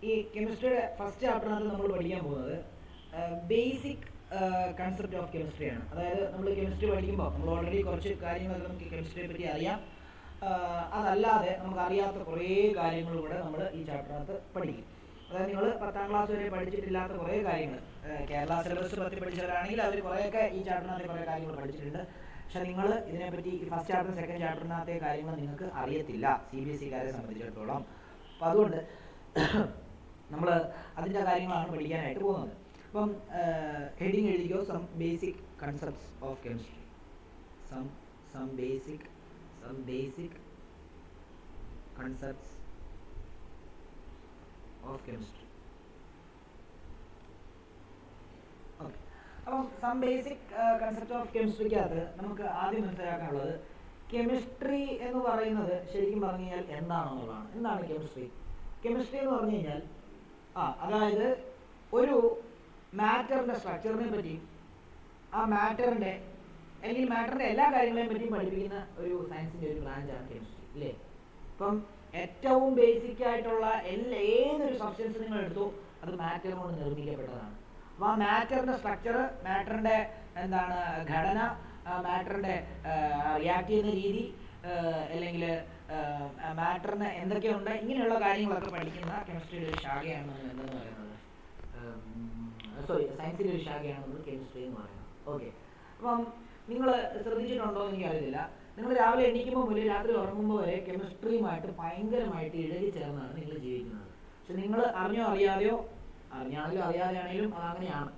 ഈ കെമിസ്ട്രിയുടെ ഫസ്റ്റ് ചാപ്റ്ററിനകത്ത് നമ്മൾ പഠിക്കാൻ പോകുന്നത് ബേസിക് കൺസെപ്റ്റ് ഓഫ് കെമിസ്ട്രിയാണ്. അതായത് നമ്മൾ കെമിസ്ട്രി പഠിക്കുമ്പോൾ നമ്മൾ ഓൾറെഡി കുറച്ച് കാര്യങ്ങളൊക്കെ നമുക്ക് കെമിസ്ട്രിയെ പറ്റി അറിയാം. അതല്ലാതെ നമുക്ക് അറിയാത്ത കുറേ കാര്യങ്ങൾ കൂടെ നമ്മൾ ഈ ചാപ്റ്ററിനകത്ത് പഠിക്കും. അതായത് നിങ്ങൾ 10ാം ക്ലാസ് വരെ പഠിച്ചിട്ടില്ലാത്ത കുറേ കാര്യങ്ങൾ, കേരള സിലബസ് പറ്റി പഠിച്ചവരാണെങ്കിൽ അവർ കുറേയൊക്കെ ഈ ചാപ്റ്ററിനകത്ത് കുറേ കാര്യങ്ങൾ പഠിച്ചിട്ടുണ്ട്. പക്ഷെ നിങ്ങൾ ഇതിനെപ്പറ്റി ഈ ഫസ്റ്റ് ചാപ്റ്റർ സെക്കൻഡ് ചാപ്റ്ററിനകത്തെ കാര്യങ്ങൾ നിങ്ങൾക്ക് അറിയത്തില്ല, CBSE-കാരെ സംബന്ധിച്ചിടത്തോളം. അപ്പോൾ അതുകൊണ്ട് നമ്മൾ അതിൻ്റെ കാര്യങ്ങളാണ് പഠിക്കാനായിട്ട് പോകുന്നത്. അപ്പം ഹെഡിങ് എഴുതിക്കോ, some basic concepts of chemistry. Some basic concepts of chemistry. Okay, അപ്പം സം ബേസിക് കൺസെപ്റ്റ് ഓഫ് കെമിസ്ട്രിക്കകത്ത് നമുക്ക് ആദ്യം മനസ്സിലാക്കാനുള്ളത് കെമിസ്ട്രി എന്ന് പറയുന്നത് ശരിക്കും പറഞ്ഞു കഴിഞ്ഞാൽ എന്താണെന്നുള്ളതാണ്. എന്താണ് കെമിസ്ട്രി? കെമിസ്ട്രി എന്ന് പറഞ്ഞു കഴിഞ്ഞാൽ അതായത് ഒരു മാറ്ററിൻ്റെ സ്ട്രക്ചറിനെ പറ്റിയും ആ മാറ്ററിൻ്റെ അല്ലെങ്കിൽ മാറ്ററിൻ്റെ എല്ലാ കാര്യങ്ങളെയും പറ്റിയും പഠിപ്പിക്കുന്ന ഒരു സയൻസിൻ്റെ ഒരു ബ്രാഞ്ചാണ് കെമിസ്ട്രി, ഇല്ലേ? ഇപ്പം ഏറ്റവും ബേസിക് ആയിട്ടുള്ള ഏതൊരു സബ്സ്റ്റൻസ് നിങ്ങൾ എടുത്തു, അത് മാറ്റർ കൊണ്ട് നിർമ്മിക്കപ്പെട്ടതാണ്. അപ്പോൾ ആ മാറ്ററിൻ്റെ സ്ട്രക്ചർ, മാറ്ററിൻ്റെ എന്താണ് ഘടന, മാറ്ററിൻ്റെ റിയാക്ട് ചെയ്യുന്ന രീതി, അല്ലെങ്കിൽ മാറ്ററിന് എന്തൊക്കെയുണ്ട്, ഇങ്ങനെയുള്ള കാര്യങ്ങളൊക്കെ പഠിക്കുന്ന കെമിസ്ട്രിയുടെ ഒരു ശാഖയാണ് നമ്മൾ എന്തെന്ന് പറയുന്നത്, സയൻസിൻ്റെ ഒരു ശാഖയാണ് നമ്മൾ കെമിസ്ട്രി എന്ന് പറയുന്നത്. ഓക്കെ, അപ്പം നിങ്ങൾ ശ്രദ്ധിച്ചിട്ടുണ്ടോ എന്ന് എനിക്കറിയില്ല, നിങ്ങൾ രാവിലെ എണീക്കുമ്പോൾ മുതൽ രാത്രി ഉറങ്ങുമ്പോൾ വരെ കെമിസ്ട്രിയുമായിട്ട് ഭയങ്കരമായിട്ട് ഇഴകി ചേർന്നാണ് നിങ്ങൾ ജീവിക്കുന്നത്. പക്ഷെ നിങ്ങൾ അറിഞ്ഞോ അറിയാതെയോ, അറിഞ്ഞാണെങ്കിലും അറിയാതെയാണെങ്കിലും അതങ്ങനെയാണ്.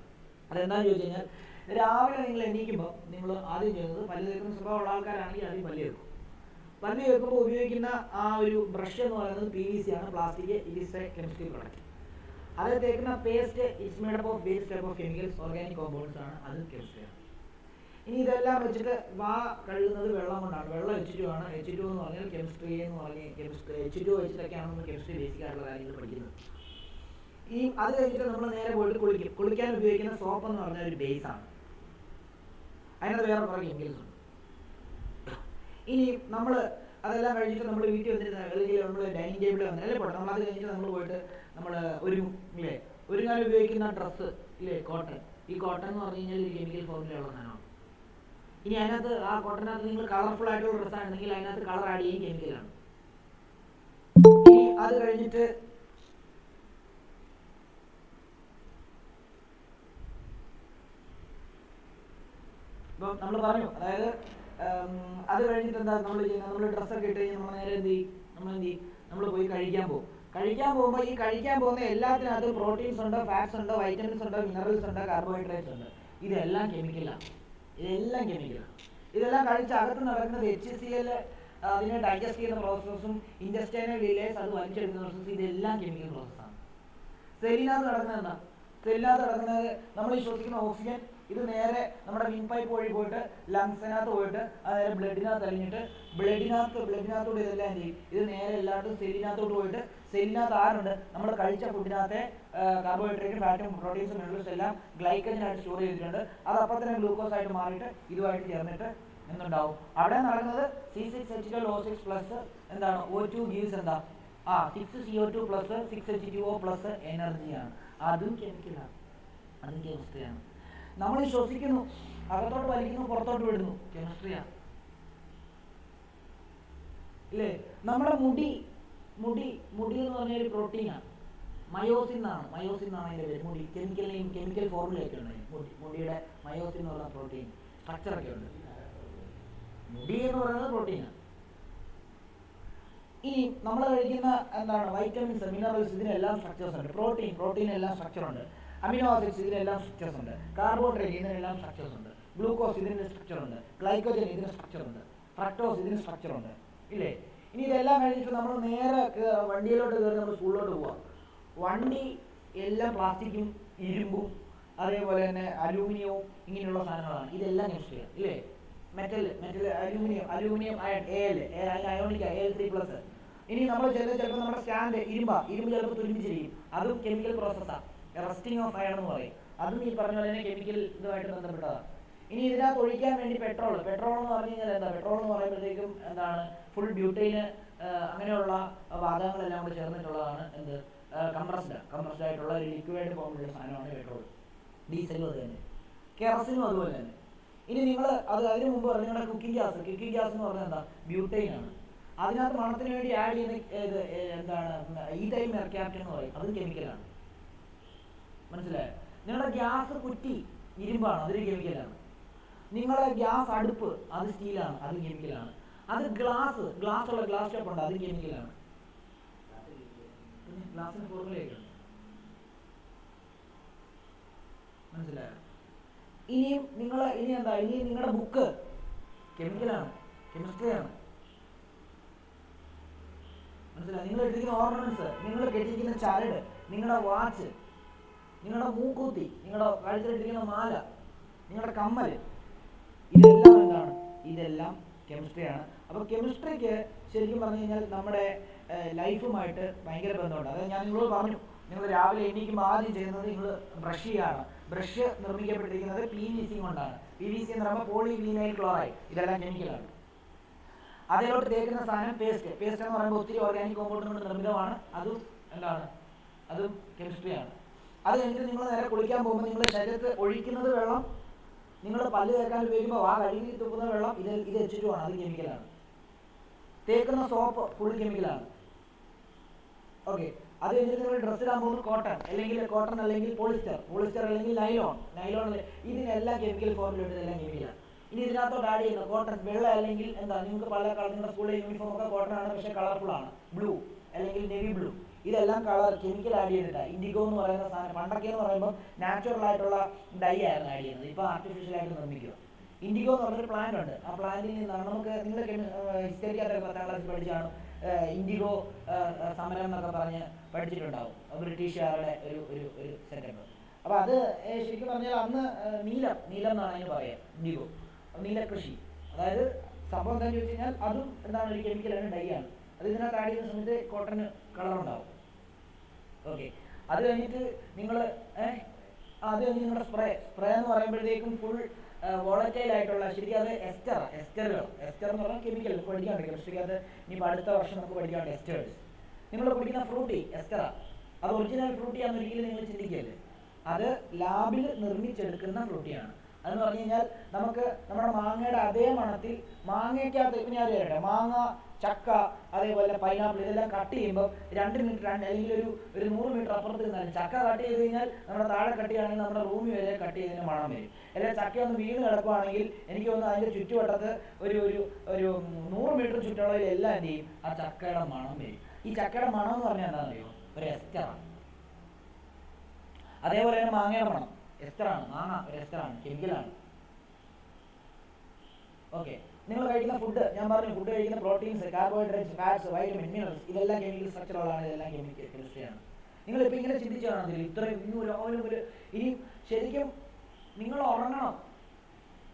അതെന്താണെന്ന് ചോദിച്ചു കഴിഞ്ഞാൽ, രാവിലെ നിങ്ങൾ എണീക്കുമ്പോൾ നിങ്ങൾ ആദ്യം ചെയ്യുന്നത്, പല്ല് തേക്കുന്ന സ്വഭാവമുള്ള ആൾക്കാരാണെങ്കിൽ ആദ്യം പല്ല് തേക്കും. പല്ല് തേക്കുമ്പോൾ ഉപയോഗിക്കുന്ന ആ ഒരു ബ്രഷ് എന്ന് പറയുന്നത് PVC ആണ്, plastic. It is a chemistry product. അത് തേക്കുന്ന paste it's made up of various type of chemicals, organic compounds ആണ്, അത് കെമിസ്ട്രിയാണ്. ഇനി ഇതെല്ലാം വെച്ചിട്ട് വാ കഴുകുന്നത് വെള്ളം കൊണ്ടാണ്, വെള്ളം H2 ആണ്. H2 എന്ന് പറഞ്ഞാൽ കെമിസ്ട്രി എന്ന് പറഞ്ഞ് H2 വെച്ചിട്ടൊക്കെയാണ് നമ്മൾ കെമിസ്ട്രി ബേസിക് ആയിട്ടുള്ള കാര്യങ്ങൾ പഠിക്കുന്നത്. ഈ അത് കഴിഞ്ഞിട്ട് നമ്മൾ നേരെ പോയിട്ട് കുളിക്കാൻ ഉപയോഗിക്കുന്ന സോപ്പ് എന്ന് പറഞ്ഞ ഒരു ബേസാണ്, അതിനകത്ത് വേറെ കുറേ കെമിക്കൽസ് ഉണ്ട്. ഇനി നമ്മൾ അതെല്ലാം കഴിഞ്ഞിട്ട് നമ്മൾ വീട്ടിൽ വന്നിരുന്ന അല്ലെങ്കിൽ നമ്മൾ ഡൈനിങ് ടേബിളിൽ വന്നല്ലേ പോട്ടെ, നമ്മൾ അത് കഴിഞ്ഞിട്ട് നമ്മൾ പോയിട്ട് നമ്മൾ ഒരു കാലം ഉപയോഗിക്കുന്ന ഡ്രസ്സ് ഇല്ലേ, കോട്ടൺ. ഈ കോട്ടൺ എന്ന് പറഞ്ഞു കഴിഞ്ഞാൽ ഒരു കെമിക്കൽ ഫോമിലുള്ള സാധനമാണ്. ഇനി അതിനകത്ത് ആ കോട്ടനകത്ത് നിങ്ങൾ കളർഫുൾ ആയിട്ടുള്ള ഡ്രസ്സാണെങ്കിൽ അതിനകത്ത് കളർ ആഡ് ചെയ്യും കെമിക്കലാണ്. ഇനി അത് കഴിഞ്ഞിട്ട് ഇപ്പം നമ്മൾ പറഞ്ഞു, അതായത് അത് കഴിഞ്ഞിട്ട് എന്താ നമ്മൾ ചെയ്യുന്നത്, നമ്മൾ ഡ്രസ്സൊക്കെ ഇട്ട് കഴിഞ്ഞാൽ നമ്മൾ നേരെ എന്ത് ചെയ്യും, നമ്മൾ പോയി കഴിക്കാൻ പോകുമ്പോൾ ഈ കഴിക്കാൻ പോകുന്ന എല്ലാത്തിനകത്തും പ്രോട്ടീൻസ് ഉണ്ട്, ഫാറ്റ്സ് ഉണ്ട്, വൈറ്റമിൻസ് ഉണ്ട്, മിനറൽസ് ഉണ്ട്, കാർബോഹൈഡ്രേറ്റ്സ് ഉണ്ട്. ഇതെല്ലാം കെമിക്കലാണ്. ഇതെല്ലാം കഴിച്ച് അകത്ത് നടക്കുന്നത് HCl, അതിനെ ഡൈജസ്റ്റ് ചെയ്യുന്ന പ്രോസസ്സും ഇൻറ്റസ്റ്റൈനൽ റിലേസ് അത് വലിച്ചെടുക്കുന്ന പ്രോസസ്സ്, ഇതെല്ലാം കെമിക്കൽ പ്രോസസ്സാണ്. സെല്ലിനകത്ത് നടക്കുന്നത് എന്താ? സെല്ലിനകത്ത് നടക്കുന്നത് നമ്മൾ ഈ ശ്വസിക്കുന്ന ഓക്സിജൻ, ഇത് നേരെ നമ്മുടെ വിൻ പൈപ്പ് വഴി പോയിട്ട് ലങ്സിനകത്ത് പോയിട്ട് അത് നേരെ ബ്ലഡിനകത്ത് അലിഞ്ഞിട്ട് ബ്ലഡിനകത്തോട് ഇതെല്ലാം എന്ത് ചെയ്യും, ഇത് നേരെ എല്ലായിടത്തും സെല്ലിനകത്തോട്ട് പോയിട്ട്, സെല്ലിനകത്ത് ആരുണ്ട്, നമ്മൾ കഴിച്ച ഫുഡിനകത്തെ കാർബോഹൈഡ്രേറ്റ്, ഫാറ്റും, പ്രോട്ടീൻസും, മിനറൽസും എല്ലാം ഗ്ലൈക്കജനായിട്ട് സ്റ്റോർ ചെയ്തിട്ടുണ്ട്. അത് അപ്പം തന്നെ ഗ്ലൂക്കോസ് ആയിട്ട് മാറിയിട്ട് ഇതുമായിട്ട് ചേർന്നിട്ട് എന്തുണ്ടാവും, അവിടെ നടക്കുന്നത് C6H12O6 പ്ലസ് എന്താണ് O2 ഗീവ്സ് എന്താ 6CO2 പ്ലസ് 6H2O പ്ലസ് എനർജിയാണ്. അതും കെമിക്കലാണ്, അതും കെമിസ്ട്രിയാണ്. നമ്മൾ ശ്വസിക്കുന്നു, അകത്തോട്ട് വലിക്കുന്നു, പുറത്തോട്ട് വിടുന്നു, കെമിസ്ട്രിയാണ്, ഇല്ലേ? നമ്മുടെ മുടി എന്ന് പറഞ്ഞൊരു പ്രോട്ടീനാണ്, മയോസിൻ എന്നാണ് അതിൻ്റെ പേര്. മുടി കെമിക്കൽ ഫോർമുലയൊക്കെ ഉണ്ട് മുടിയുടെ. മയോസിൻ എന്ന് പറഞ്ഞ പ്രോട്ടീൻ സ്ട്രക്ചറൊക്കെ ഉണ്ട്. മുടി എന്ന് പറയുന്നത് പ്രോട്ടീനാണ്. ഇനി നമ്മൾ കഴിക്കുന്ന എന്താണ് വൈറ്റമിൻസ്, മിനറൽസ്, ഇതിനെല്ലാം സ്ട്രക്ചേഴ്സ് ഉണ്ട്. പ്രോട്ടീൻ എല്ലാം സ്ട്രക്ചറുണ്ട്. അമിനോ ആസിഡ്സ് ഇതിനെല്ലാം സ്ട്രക്ചേഴ്സ് ഉണ്ട്. കാർബോഹൈഡ്രേറ്റ് ഇതിനെല്ലാം സ്ട്രക്ചേഴ്സ് ഉണ്ട്. ഗ്ലൂക്കോസ് ഇതിന് സ്ട്രക്ചർ ഉണ്ട്. ഗ്ലൈക്കോജൻ ഇതിന് സ്ട്രക്ചർ ഉണ്ട്. ഫ്രക്ടോസ് ഇതിന് സ്ട്രക്ചർ ഉണ്ട്, ഇല്ലേ? ഇനി ഇതെല്ലാം കഴിഞ്ഞിട്ട് നമ്മൾ നേരെ വണ്ടിയിലോട്ട് കയറി നമ്മൾ സ്കൂളിലോട്ട് പോവാം. വണ്ടി എല്ലാം പ്ലാസ്റ്റിക്കും ഇരുമ്പും അതേപോലെ തന്നെ അലൂമിനിയവും ഇങ്ങനെയുള്ള സാധനങ്ങളാണ്. ഇതെല്ലാം കെമിസ്ട്രിയാണ്, ഇല്ലേ? Metal aluminium ionic Al3+. ഇനി നമ്മൾ ചിലപ്പോൾ നമ്മുടെ സ്റ്റാൻഡ് ഇരുമ്പ് ചിലപ്പോൾ തുരുമ്പിച്ചിരിക്കും, അതും കെമിക്കൽ പ്രോസസ്സാണ്, റസ്റ്റിംഗ് ഓഫ് അയൺ എന്ന് പറയും. അതും ഈ പറഞ്ഞ പോലെ തന്നെ കെമിക്കൽ ഇതുമായിട്ട് ബന്ധപ്പെട്ടതാണ്. ഇനി ഇതിനകത്ത് ഒഴിക്കാൻ വേണ്ടി പെട്രോൾ എന്ന് പറഞ്ഞു കഴിഞ്ഞാൽ എന്താ, പെട്രോൾ എന്ന് പറയുമ്പോഴത്തേക്കും എന്താണ്, ഫുൾ ബ്യൂട്ടൈന് അങ്ങനെയുള്ള വാതകങ്ങളെല്ലാം കൂടി ചേർന്നിട്ടുള്ളതാണ് എന്ത് കംപ്രസ്ഡ് ആയിട്ടുള്ള ഒരു ലിക്വിഡ് ഫോമിലുള്ള സാധനമാണ് പെട്രോൾ. ഡീസലും അത് തന്നെ, കെറസിനും അതുപോലെ തന്നെ. ഇനി നിങ്ങൾ അതിന് മുമ്പ് പറഞ്ഞ നിങ്ങളുടെ കുക്കിംഗ് ഗ്യാസ് എന്ന് പറഞ്ഞാൽ എന്താ, ബ്യൂട്ടൈൻ ആണ്. അതിനകത്ത് മണത്തിന് വേണ്ടി ആഡ് ചെയ്യുന്ന എന്താണ്, ഈഥൈൽ മെർക്യാപ്റ്റൻ എന്ന് പറയും, അതും കെമിക്കലാണ്. മനസ്സിലായോ? നിങ്ങളുടെ ഗ്യാസ് കുറ്റി ഇരുമ്പാണ്, അതൊരു കെമിക്കലാണ്. നിങ്ങളുടെ ഗ്യാസ് അടുപ്പ് അത് സ്റ്റീലാണ്, അത് കെമിക്കലാണ്. അത് ഗ്ലാസ് ഉള്ള ഗ്ലാസ് സ്റ്റോപ്പ് ഉണ്ട്, അത് കെമിക്കലാണ്. പിന്നെ ഗ്ലാസിന് ഫോർമുലയൊക്കെ ഉണ്ട്. മനസ്സിലായോ? ഇനിയും നിങ്ങളുടെ ബുക്ക് കെമിക്കലാണ്, കെമിസ്ട്രിയാണ്. മനസ്സിലായി? നിങ്ങൾ ഇട്ടിരിക്കുന്ന ഓർണമെന്റ്സ്, നിങ്ങൾ കെട്ടിയിരിക്കുന്ന ചരട്, നിങ്ങളുടെ വാച്ച്, നിങ്ങളുടെ മൂക്കൂത്തി, നിങ്ങളുടെ കഴുത്തിലിട്ടിരിക്കുന്ന മാല, നിങ്ങളുടെ കമ്മൽ, ഇതെല്ലാം എന്താണ്? ഇതെല്ലാം കെമിസ്ട്രിയാണ്. അപ്പോൾ കെമിസ്ട്രിക്ക് ശരിക്കും പറഞ്ഞു കഴിഞ്ഞാൽ നമ്മുടെ ലൈഫുമായിട്ട് ഭയങ്കര ബന്ധമുണ്ട്. അതായത് ഞാൻ നിങ്ങളോട് പറഞ്ഞു, നിങ്ങൾ രാവിലെ എണീക്കുമ്പോൾ ആദ്യം ചെയ്യുന്നത് നിങ്ങൾ ബ്രഷ് ചെയ്യാണ്. ബ്രഷ് നിർമ്മിക്കപ്പെട്ടിരിക്കുന്നത് PVC കൊണ്ടാണ്. PVC എന്ന് പറയുമ്പോൾ പോളിവിനൈൽ ക്ലോറൈഡ്, ഇതെല്ലാം കെമിക്കലാണ്. അതിലോട്ട് തേക്കുന്ന സാധനം പേസ്റ്റ് എന്ന് പറയുമ്പോൾ ഒത്തിരി ഓർഗാനിക് കോമ്പൗണ്ട് കൊണ്ട് നിർമ്മിതമാണ്. അതും എന്താണ്? അതും കെമിസ്ട്രിയാണ്. അത് കഴിഞ്ഞിട്ട് നിങ്ങൾ നേരെ കുളിക്കാൻ പോകുമ്പോൾ നിങ്ങൾ ശരീരത്ത് ഒഴിക്കുന്നത് വെള്ളം, നിങ്ങൾ പല്ല് തേക്കാൻ ഉപയോഗിക്കുമ്പോൾ കഴുകി തുപ്പുന്ന വെള്ളം, ഇത് H2 ആണ്, അത് കെമിക്കലാണ്. തേക്കുന്ന സോപ്പ് ഫുൾ കെമിക്കലാണ്. ഓക്കെ. അത് കഴിഞ്ഞിട്ട് നിങ്ങൾ ഡ്രസ്സ് ഇടാൻ പോകുന്നത് കോട്ടൺ അല്ലെങ്കിൽ പോളിസ്റ്റർ അല്ലെങ്കിൽ നൈലോൺ, ഇതിനെല്ലാം കെമിക്കൽ ഫോമിലുണ്ട്, ഇതെല്ലാം കെമിക്കലാണ്. ഇനി ഇതിനകത്തോട്ട് ആഡ് ചെയ്യുന്ന കോട്ടൺ, വെള്ള അല്ലെങ്കിൽ എന്താ, നിങ്ങൾക്ക് പല കളർ, നിങ്ങളുടെ സ്കൂളിലെ യൂണിഫോം ഒക്കെ കോട്ടൺ ആണ്, പക്ഷേ കളർഫുൾ ആണ്, ബ്ലൂ അല്ലെങ്കിൽ നേവി ബ്ലൂ, ഇതെല്ലാം കളർ കെമിക്കൽ ആഡ് ചെയ്തിട്ടാണ്. ഇൻഡിഗോ എന്ന് പറയുന്ന സാധനം പണ്ടൊക്കെ എന്ന് പറയുമ്പോൾ നാച്ചുറൽ ആയിട്ടുള്ള ഡൈ ആയിരുന്നു ആഡ് ചെയ്യുന്നത്, ഇപ്പോൾ ആർട്ടിഫിഷ്യലായിട്ട് നിർമ്മിക്കുക. ഇൻഡിഗോ എന്ന് പറഞ്ഞൊരു പ്ലാന്റ് ഉണ്ട്, ആ പ്ലാന്റിൽ നിന്നാണ് നമുക്ക്, നിങ്ങൾ ഹിസ്റ്ററി അതൊക്കെ 10ാം ക്ലാസ്സിൽ പഠിച്ചാണ്, ഇൻഡിഗോ സമരം എന്നൊക്കെ പറഞ്ഞ് പഠിച്ചിട്ടുണ്ടാവും, ബ്രിട്ടീഷുകാരുടെ ഒരു സെറ്റപ്പ്. അപ്പോൾ അത് ശരിക്കും പറഞ്ഞാൽ അന്ന് നീലം എന്നാണ് അതിന് പറയുക, ഇൻഡിഗോ നീലകൃഷി. അതായത് സംഭവം എന്താണെന്ന് ചോദിച്ചു കഴിഞ്ഞാൽ അതും എന്താണ്, ഒരു കെമിക്കലാണ്, ഡൈ ആണ്. അത് ഇതിനകത്ത് ആഡ് ചെയ്യുന്ന സമയത്ത് കോട്ടന് കളറുണ്ടാവും. ഓക്കെ. അത് കഴിഞ്ഞിട്ട് നിങ്ങൾ നിങ്ങളുടെ സ്പ്രേ എന്ന് പറയുമ്പോഴത്തേക്കും ഫുൾ വോളറ്റൈൽ ആയിട്ടുള്ള, ശരിക്കും അത് എസ്റ്റർ എന്ന് പറഞ്ഞാൽ കെമിക്കൽ പഠിക്കാണ്ട്, കെമിസ്ട്രിക്ക് അത് ഇനിയിപ്പോൾ അടുത്ത വർഷം നമുക്ക് പഠിക്കാണ്ട് എസ്റ്റേഴ്സ്. നിങ്ങൾ പഠിക്കുന്ന ഫ്രൂട്ടി എസ്റ്ററ, അത് ഒറിജിനൽ ഫ്രൂട്ടിയാണെന്ന് ഒരിക്കലും നിങ്ങൾ ചിന്തിക്കല്ലേ, അത് ലാബിൽ നിർമ്മിച്ചെടുക്കുന്ന ഫ്രൂട്ടിയാണ്. അതെന്ന് പറഞ്ഞു കഴിഞ്ഞാൽ നമുക്ക് നമ്മുടെ മാങ്ങയുടെ അതേ മണത്തിൽ, മാങ്ങയ്ക്കകത്ത് ഇപ്പം ഞാൻ പറയട്ടെ, മാങ്ങ, ചക്ക, അതേപോലെ പൈനാപ്പിൾ, ഇതെല്ലാം കട്ട് ചെയ്യുമ്പോൾ 2 മീറ്റർ അല്ലെങ്കിൽ ഒരു 100 മീറ്റർ അപ്പുറത്ത് നിന്നാലും ചക്ക കട്ട് ചെയ്ത് കഴിഞ്ഞാൽ നമ്മുടെ താഴെ കട്ട് ചെയ്യുകയാണെങ്കിൽ നമ്മുടെ റൂമിൽ വരെ കട്ട് ചെയ്തതിന് മണം വരും. അല്ലെങ്കിൽ ചക്ക ഒന്ന് വീണ് കിടക്കുകയാണെങ്കിൽ എനിക്ക് തോന്നുന്നു അതിൻ്റെ ചുറ്റുവട്ടത്ത് ഒരു 100 മീറ്റർ ചുറ്റളവിൽ എല്ലാം എന്ത് ചെയ്യും, ആ ചക്കയുടെ മണം വരും. ഈ ചക്കയുടെ മണം എന്ന് പറഞ്ഞാൽ എന്താണെന്ന് അറിയോ, ഒരു എസ്റ്ററാണ്. അതേപോലെ തന്നെ മാങ്ങയുടെ മണം എസ്റ്ററാണ്, മാങ്ങ ഒരു എസ്റ്ററാണ്, കെമിക്കലാണ്. ഓക്കെ. നിങ്ങൾ കഴിക്കുന്ന ഫുഡ്, ഞാൻ പറഞ്ഞു, ഫുഡ് കഴിക്കുന്ന proteins, carbohydrates, fats, vitamin, minerals, ഇതെല്ലാം കെമിക്കൽ സ്ട്രക്ചറുകളാണ്, ഇതെല്ലാം കെമിസ്ട്രിയാണ്. നിങ്ങളിപ്പോൾ ഇങ്ങനെ ചിന്തിച്ചാണ് ഇത്രയും രാവിലെ ഇനി ശരിക്കും നിങ്ങൾ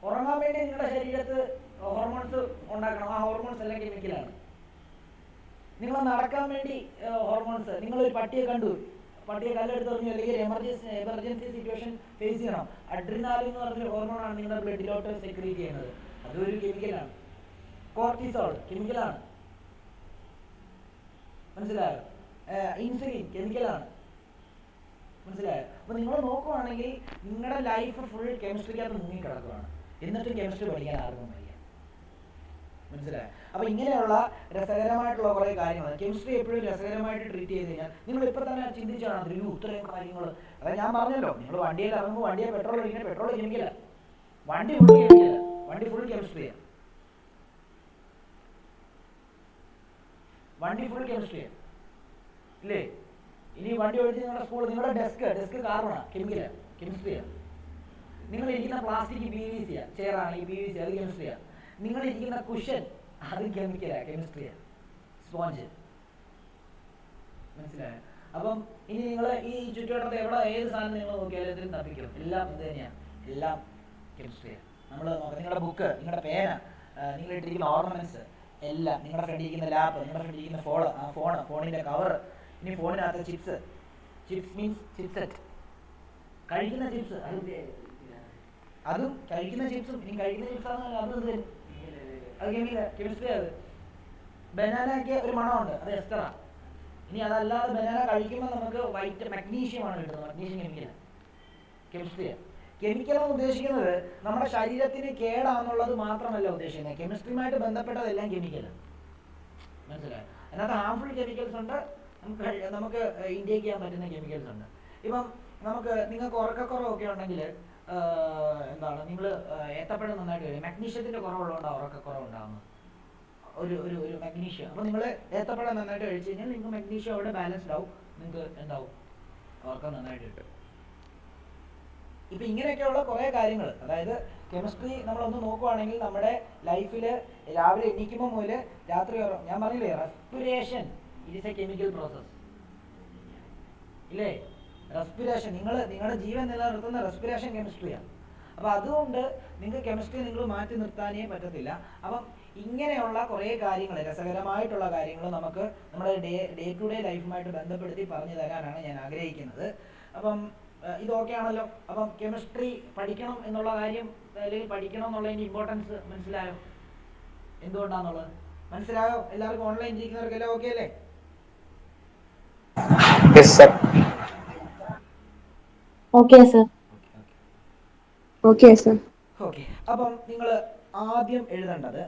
ഉറങ്ങാൻ വേണ്ടി നിങ്ങളുടെ ശരീരത്ത് ഹോർമോൺസ് ഉണ്ടാക്കണം, ആ ഹോർമോൺസ് എല്ലാം കെമിക്കലാണ്. നിങ്ങൾ നടക്കാൻ വേണ്ടി ഹോർമോൺസ്, നിങ്ങളൊരു പട്ടിയെ കല്ലെടുത്ത് എറിഞ്ഞു, അല്ലെങ്കിൽ എമർജൻസി സിറ്റുവേഷൻ ഫേസ് ചെയ്യണം, അഡ്രിനാലിൻ എന്ന് പറഞ്ഞൊരു ഹോർമോണാണ് നിങ്ങളുടെ ബ്ലഡിലോട്ട് സെക്രീറ്റ് ചെയ്യുന്നത്, അതൊരു കെമിക്കലാണ്. കോർട്ടിസോൾ കെമിക്കലാണ്, മനസ്സിലായോ? ഇൻസുലിൻ കെമിക്കലാണ്, മനസ്സിലായോ? അപ്പോൾ നിങ്ങൾ നോക്കുവാണെങ്കിൽ നിങ്ങളുടെ ലൈഫ് ഫുൾ കെമിസ്ട്രിക്കകത്ത് മുങ്ങിക്കിടക്കുകയാണ്, എന്നിട്ടും കെമിസ്ട്രി പഠിക്കാൻ ആർക്കും വയ്യ, മനസ്സിലായോ? അപ്പോൾ ഇങ്ങനെയുള്ള രസകരമായിട്ടുള്ള കുറേ കാര്യങ്ങൾ കെമിസ്ട്രി എപ്പോഴും രസകരമായിട്ട് ട്രീറ്റ് ചെയ്ത് കഴിഞ്ഞാൽ നിങ്ങൾ ഇപ്പോൾ തന്നെ ചിന്തിച്ചാണ് അതിൽ ഇത്രയും കാര്യങ്ങൾ. അതായത് ഞാൻ പറഞ്ഞല്ലോ, നിങ്ങൾ വണ്ടിയിൽ ഇറങ്ങുമ്പോൾ വണ്ടിയെ പെട്രോൾ ഒഴിക്കുന്നത്, പെട്രോൾ കെമിക്കലാണ്, വണ്ടി ഫുൾ കെമിസ്ട്രിയാണ്, ഇല്ലേ? ഇനി വണ്ടി ഒഴിച്ച് നിങ്ങളുടെ സ്കൂൾ, നിങ്ങളുടെ ഡെസ്ക് കാർബണാണ്, കെമിസ്ട്രിയാണ്. നിങ്ങൾ ഇരിക്കുന്ന പ്ലാസ്റ്റിക് PVC ചെയറാണെങ്കിൽ PVC, അത് കെമിസ്ട്രിയാണ്. നിങ്ങൾ ഇരിക്കുന്ന കുഷൻ, അത് കെമിസ്ട്രിയാണ്, സ്പോഞ്ച്, മനസ്സിലായോ? അപ്പം ഇനി നിങ്ങൾ ഈ ചുറ്റുവട്ടത്ത് ഏത് സാധനം നിങ്ങൾ നോക്കിയാലും ഇതിൽ തപ്പിക്കും, എല്ലാം ഇത് തന്നെയാണ്, എല്ലാം കെമിസ്ട്രിയാണ്. നമ്മൾ നോക്കാം, നിങ്ങളുടെ ബുക്ക്, നിങ്ങളുടെ പേന, നിങ്ങൾ ഇട്ടിരിക്കുന്ന ഓർണമെന്റ്സ് എല്ലാം, നിങ്ങളുടെ ഫ്രണ്ട് ഇരിക്കുന്ന ലാപ്പ്, നിങ്ങളുടെ ഫ്രണ്ട് ഇരിക്കുന്ന ഫോണിന്റെ കവർ, ഇനി ഫോണിനകത്ത് ചിപ്സ് മീൻസ് ചിപ്സെറ്റ്, കഴിക്കുന്ന ചിപ്സ്, അതും കഴിക്കുന്ന ചിപ്സും, ഇനി കഴിക്കുന്ന ചിപ്സാണ് അത് കെമിസ്ട്രി. അത് ബനാനയ്ക്ക് ഒരു മണമുണ്ട്, അത് എസ്റ്ററാ. ഇനി അതല്ലാതെ ബനാന കഴിക്കുമ്പോൾ നമുക്ക് വൈറ്റ് മഗ്നീഷ്യമാണ് കിട്ടുന്നത്. മഗ്നീഷ്യം കെമിസ്ട്രിയാണ്. കെമിക്കൽ എന്ന് ഉദ്ദേശിക്കുന്നത് നമ്മുടെ ശരീരത്തിന് കേടാന്നുള്ളത് മാത്രമല്ല ഉദ്ദേശിക്കുന്നത്. കെമിസ്ട്രിയുമായിട്ട് ബന്ധപ്പെട്ടതെല്ലാം കെമിക്കലാണ്. മനസ്സിലായോ? അതിനകത്ത് ഹാർംഫുൾ കെമിക്കൽസ് ഉണ്ട്, നമുക്ക് ഇൻടേക്ക് ചെയ്യാൻ പറ്റുന്ന കെമിക്കൽസ് ഉണ്ട്. ഇപ്പം നിങ്ങൾക്ക് ഉറക്കക്കുറവൊക്കെ ഉണ്ടെങ്കിൽ നിങ്ങൾ ഏത്തപ്പഴം നന്നായിട്ട് കഴിയും. മഗ്നീഷ്യത്തിൻ്റെ കുറവുള്ളതുകൊണ്ടാണ് ഉറക്കക്കുറവ് ഉണ്ടാകുന്നത്. ഒരു മഗ്നീഷ്യം. അപ്പോൾ നിങ്ങൾ ഏത്തപ്പഴം നന്നായിട്ട് കഴിച്ചു കഴിഞ്ഞാൽ നിങ്ങൾക്ക് മഗ്നീഷ്യം അവിടെ ബാലൻസ്ഡ് ആവും, നിങ്ങൾക്ക് എന്താവും, ഉറക്കം നന്നായിട്ട് കിട്ടും. ഇപ്പം ഇങ്ങനെയൊക്കെയുള്ള കുറേ കാര്യങ്ങൾ, അതായത് കെമിസ്ട്രി നമ്മളൊന്ന് നോക്കുവാണെങ്കിൽ നമ്മുടെ ലൈഫിൽ രാവിലെ എണീക്കുമ്പോൾ മുതൽ രാത്രി ഞാൻ പറഞ്ഞില്ലേ, respiration it is A chemical process ഇല്ലേ? റെസ്പിറേഷൻ, നിങ്ങളുടെ ജീവൻ നിലനിർത്തുന്ന റെസ്പിറേഷൻ കെമിസ്ട്രിയാണ്. അപ്പോൾ അതുകൊണ്ട് നിങ്ങൾക്ക് കെമിസ്ട്രി നിങ്ങൾ മാറ്റി നിർത്താനേ പറ്റത്തില്ല. അപ്പം ഇങ്ങനെയുള്ള കുറേ കാര്യങ്ങൾ, രസകരമായിട്ടുള്ള കാര്യങ്ങൾ നമുക്ക് നമ്മുടെ ഡേ ടു ഡേ ലൈഫുമായിട്ട് ബന്ധപ്പെടുത്തി പറഞ്ഞു തരാനാണ് ഞാൻ ആഗ്രഹിക്കുന്നത്. അപ്പം ഇതൊക്കെ ആണല്ലോ. അപ്പം കെമിസ്ട്രി പഠിക്കണം എന്നുള്ള കാര്യം, അല്ലെങ്കിൽ പഠിക്കണം എന്നുള്ളതിൻ്റെ ഇമ്പോർട്ടൻസ് മനസ്സിലായോ? എന്തുകൊണ്ടാണെന്നുള്ളത് മനസ്സിലായോ? എല്ലാവർക്കും ഓൺലൈൻ ഇരിക്കുന്നവർക്കെല്ലാം ഓക്കെ അല്ലേ? ഓക്കെ. അപ്പം നിങ്ങൾ ആദ്യം എഴുതേണ്ടത്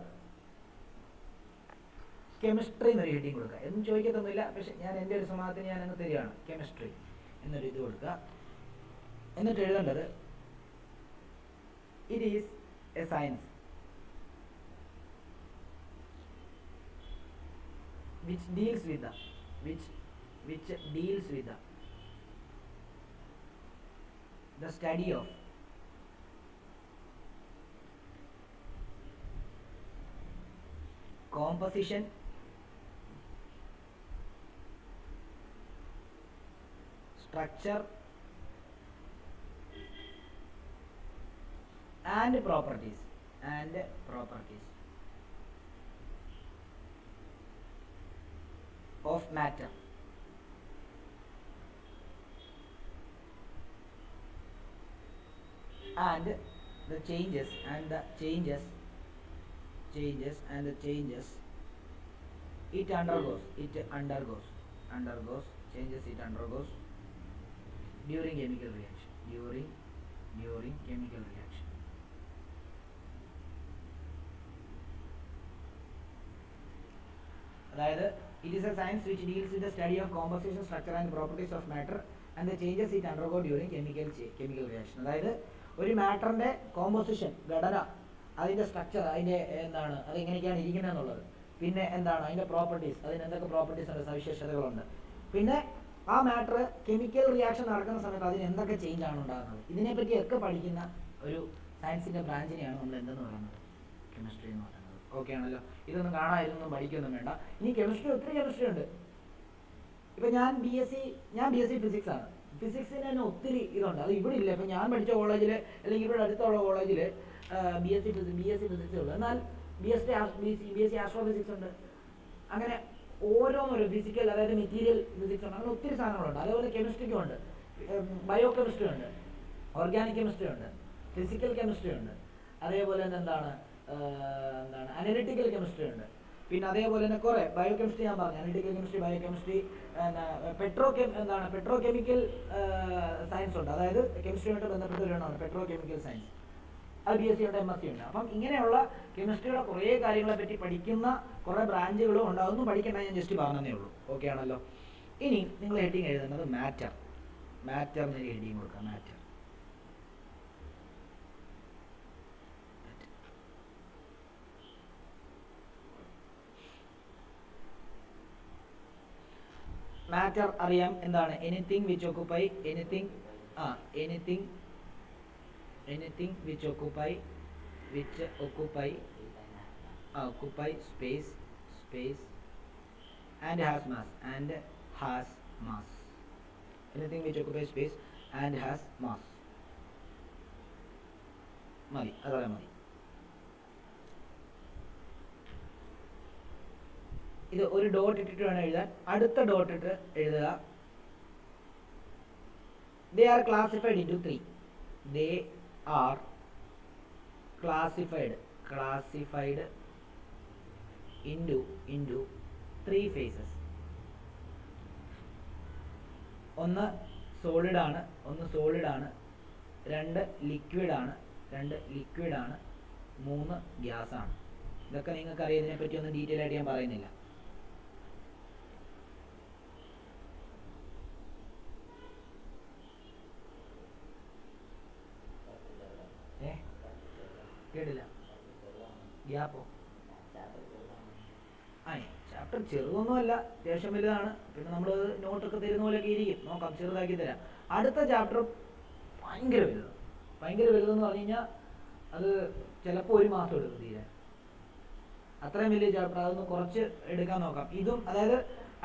കെമിസ്ട്രി എന്നൊരു ഹെഡിങ് കൊടുക്കുക. എന്നും ചോദിക്കത്തൊന്നുമില്ല, പക്ഷെ ഞാൻ എൻ്റെ ഒരു സമാധാനത്തിന് ഞാൻ അങ്ങ് തരികയാണ്. കെമിസ്ട്രി എന്നൊരു ഇത് കൊടുക്കുക. എന്നിട്ട് എഴുതേണ്ടത് it is A science which deals with the study of composition, structure and properties of matter and the changes it undergoes during chemical reaction. അതായത് it is a science which deals with the study of composition, structure and properties of matter and the changes it undergo during chemical reaction. അതായത് ഒരു മാറ്ററിന്റെ composition, ഘടന, അതിന്റെ structure, അതിന്റെ എന്താണ്, അത് എങ്ങനെയൊക്കെയാണ് ഇരിക്കുന്നത് എന്നുള്ളത്, പിന്നെ എന്താണ് അതിന്റെ പ്രോപ്പർട്ടീസ്, അതിന് എന്തൊക്കെ പ്രോപ്പർട്ടീസ് ഉണ്ട്, സവിശേഷതകളുണ്ട്, പിന്നെ ആ മാറ്റർ കെമിക്കൽ റിയാക്ഷൻ നടക്കുന്ന സമയത്ത് അതിന് എന്തൊക്കെ ചേഞ്ച് ആണ് ഉണ്ടാകുന്നത്, ഇതിനെപ്പറ്റിയൊക്കെ പഠിക്കുന്ന ഒരു സയൻസിന്റെ ബ്രാഞ്ചിനെയാണ് നമ്മൾ എന്തെന്ന് പറയുന്നത്, കെമിസ്ട്രി എന്ന് പറയുന്നത്. ഓക്കെ ആണല്ലോ? ഇതൊന്നും കാണാതിരുന്നും പഠിക്കൊന്നും വേണ്ട. ഇനി കെമിസ്ട്രി, ഒത്തിരി കെമിസ്ട്രി ഉണ്ട്. ഇപ്പം ഞാൻ ബി എസ് സി ഫിസിക്സ് ആണ്. ഫിസിക്സിന് തന്നെ ഒത്തിരി ഇതുണ്ട്, അത് ഇവിടെ ഇല്ല. ഇപ്പം ഞാൻ പഠിച്ച കോളേജിൽ അല്ലെങ്കിൽ ഇവിടെ അടുത്തുള്ള കോളേജിൽ ബി എസ് സി ഫിസിക്സ് ഉള്ളു. എന്നാൽ ബി എസ് സി ആസ്ട്രോഫിസിക്സ് ഉണ്ട്. അങ്ങനെ ഓരോന്നോരോ ഫിസിക്കൽ, അതായത് മെറ്റീരിയൽ ഫിസിക്സ് ഉണ്ട്. അങ്ങനെ ഒത്തിരി സാധനങ്ങളുണ്ട്. അതേപോലെ കെമിസ്ട്രിക്കും ഉണ്ട്, ബയോ കെമിസ്ട്രി ഉണ്ട്, ഓർഗാനിക് കെമിസ്ട്രി ഉണ്ട്, ഫിസിക്കൽ കെമിസ്ട്രി ഉണ്ട്, അതേപോലെ തന്നെ എന്താണ് അനലിറ്റിക്കൽ കെമിസ്ട്രി ഉണ്ട്. പിന്നെ അതേപോലെ തന്നെ കുറേ ബയോ കെമിസ്ട്രി ഞാൻ പറഞ്ഞു, analytical chemistry, biochemistry, petrochemical science ഉണ്ട്. അതായത് കെമിസ്ട്രിയുമായിട്ട് ബന്ധപ്പെട്ട ഒരു എണ്ണമാണ് പെട്രോ കെമിക്കൽ സയൻസ്. അത് ബി എസ് സി ഉണ്ട്, എം എസ് സി ഉണ്ട്. അപ്പം ഇങ്ങനെയുള്ള കെമിസ്ട്രിയുടെ കുറേ കാര്യങ്ങളെ പറ്റി പഠിക്കുന്ന കുറേ ബ്രാഞ്ചുകളും ഉണ്ട്. അതൊന്നും പഠിക്കേണ്ട, ഞാൻ ജസ്റ്റ് പറഞ്ഞതേ ഉള്ളൂ. ഓക്കെ ആണല്ലോ? ഇനി നിങ്ങൾ ഹെഡിങ് എഴുതുന്നത് മാറ്റർ എന്നൊരു ഹെഡിങ് കൊടുക്കുക. മാറ്റർ അറിയാം എന്താണ്? Anything which occupy space and has mass. Anything which occupies space and has mass. മതി, അതോടെ മതി. ഇത് ഒരു ഡോട്ട് ഇട്ടിട്ട് വേണം എഴുതാൻ. അടുത്ത ഡോട്ട് ഇട്ട് എഴുതുക. They are classified into three. They are classified into 3 phases. ഒന്ന് സോളിഡാണ്, രണ്ട് ലിക്വിഡാണ്, 3 ഗ്യാസാണ്. ഇതൊക്കെ നിങ്ങൾക്ക് അറിയാം, ഇതിനെപ്പറ്റി ഒന്നും ഡീറ്റെയിൽ ആയിട്ട് ഞാൻ പറയുന്നില്ല. കേട്ടില്ല, ഗ്യാപ്പോ? ചാപ്റ്റർ ചെറുതൊന്നുമല്ല, അത്യാവശ്യം വലുതാണ്. പിന്നെ നമ്മൾ നോട്ടൊക്കെ തരുന്ന പോലെയൊക്കെ ഇരിക്കും, നോക്കാം, ചെറുതാക്കി തരാം. അടുത്ത ചാപ്റ്റർ ഭയങ്കര വലുതെന്ന് പറഞ്ഞു കഴിഞ്ഞാൽ അത് ചിലപ്പോൾ 1 മാസം എടുക്കും തീരാൻ. അത്രയും വലിയ ചാപ്റ്റർ, അതൊന്ന് കുറച്ച് എടുക്കാൻ നോക്കാം. ഇതും അതായത്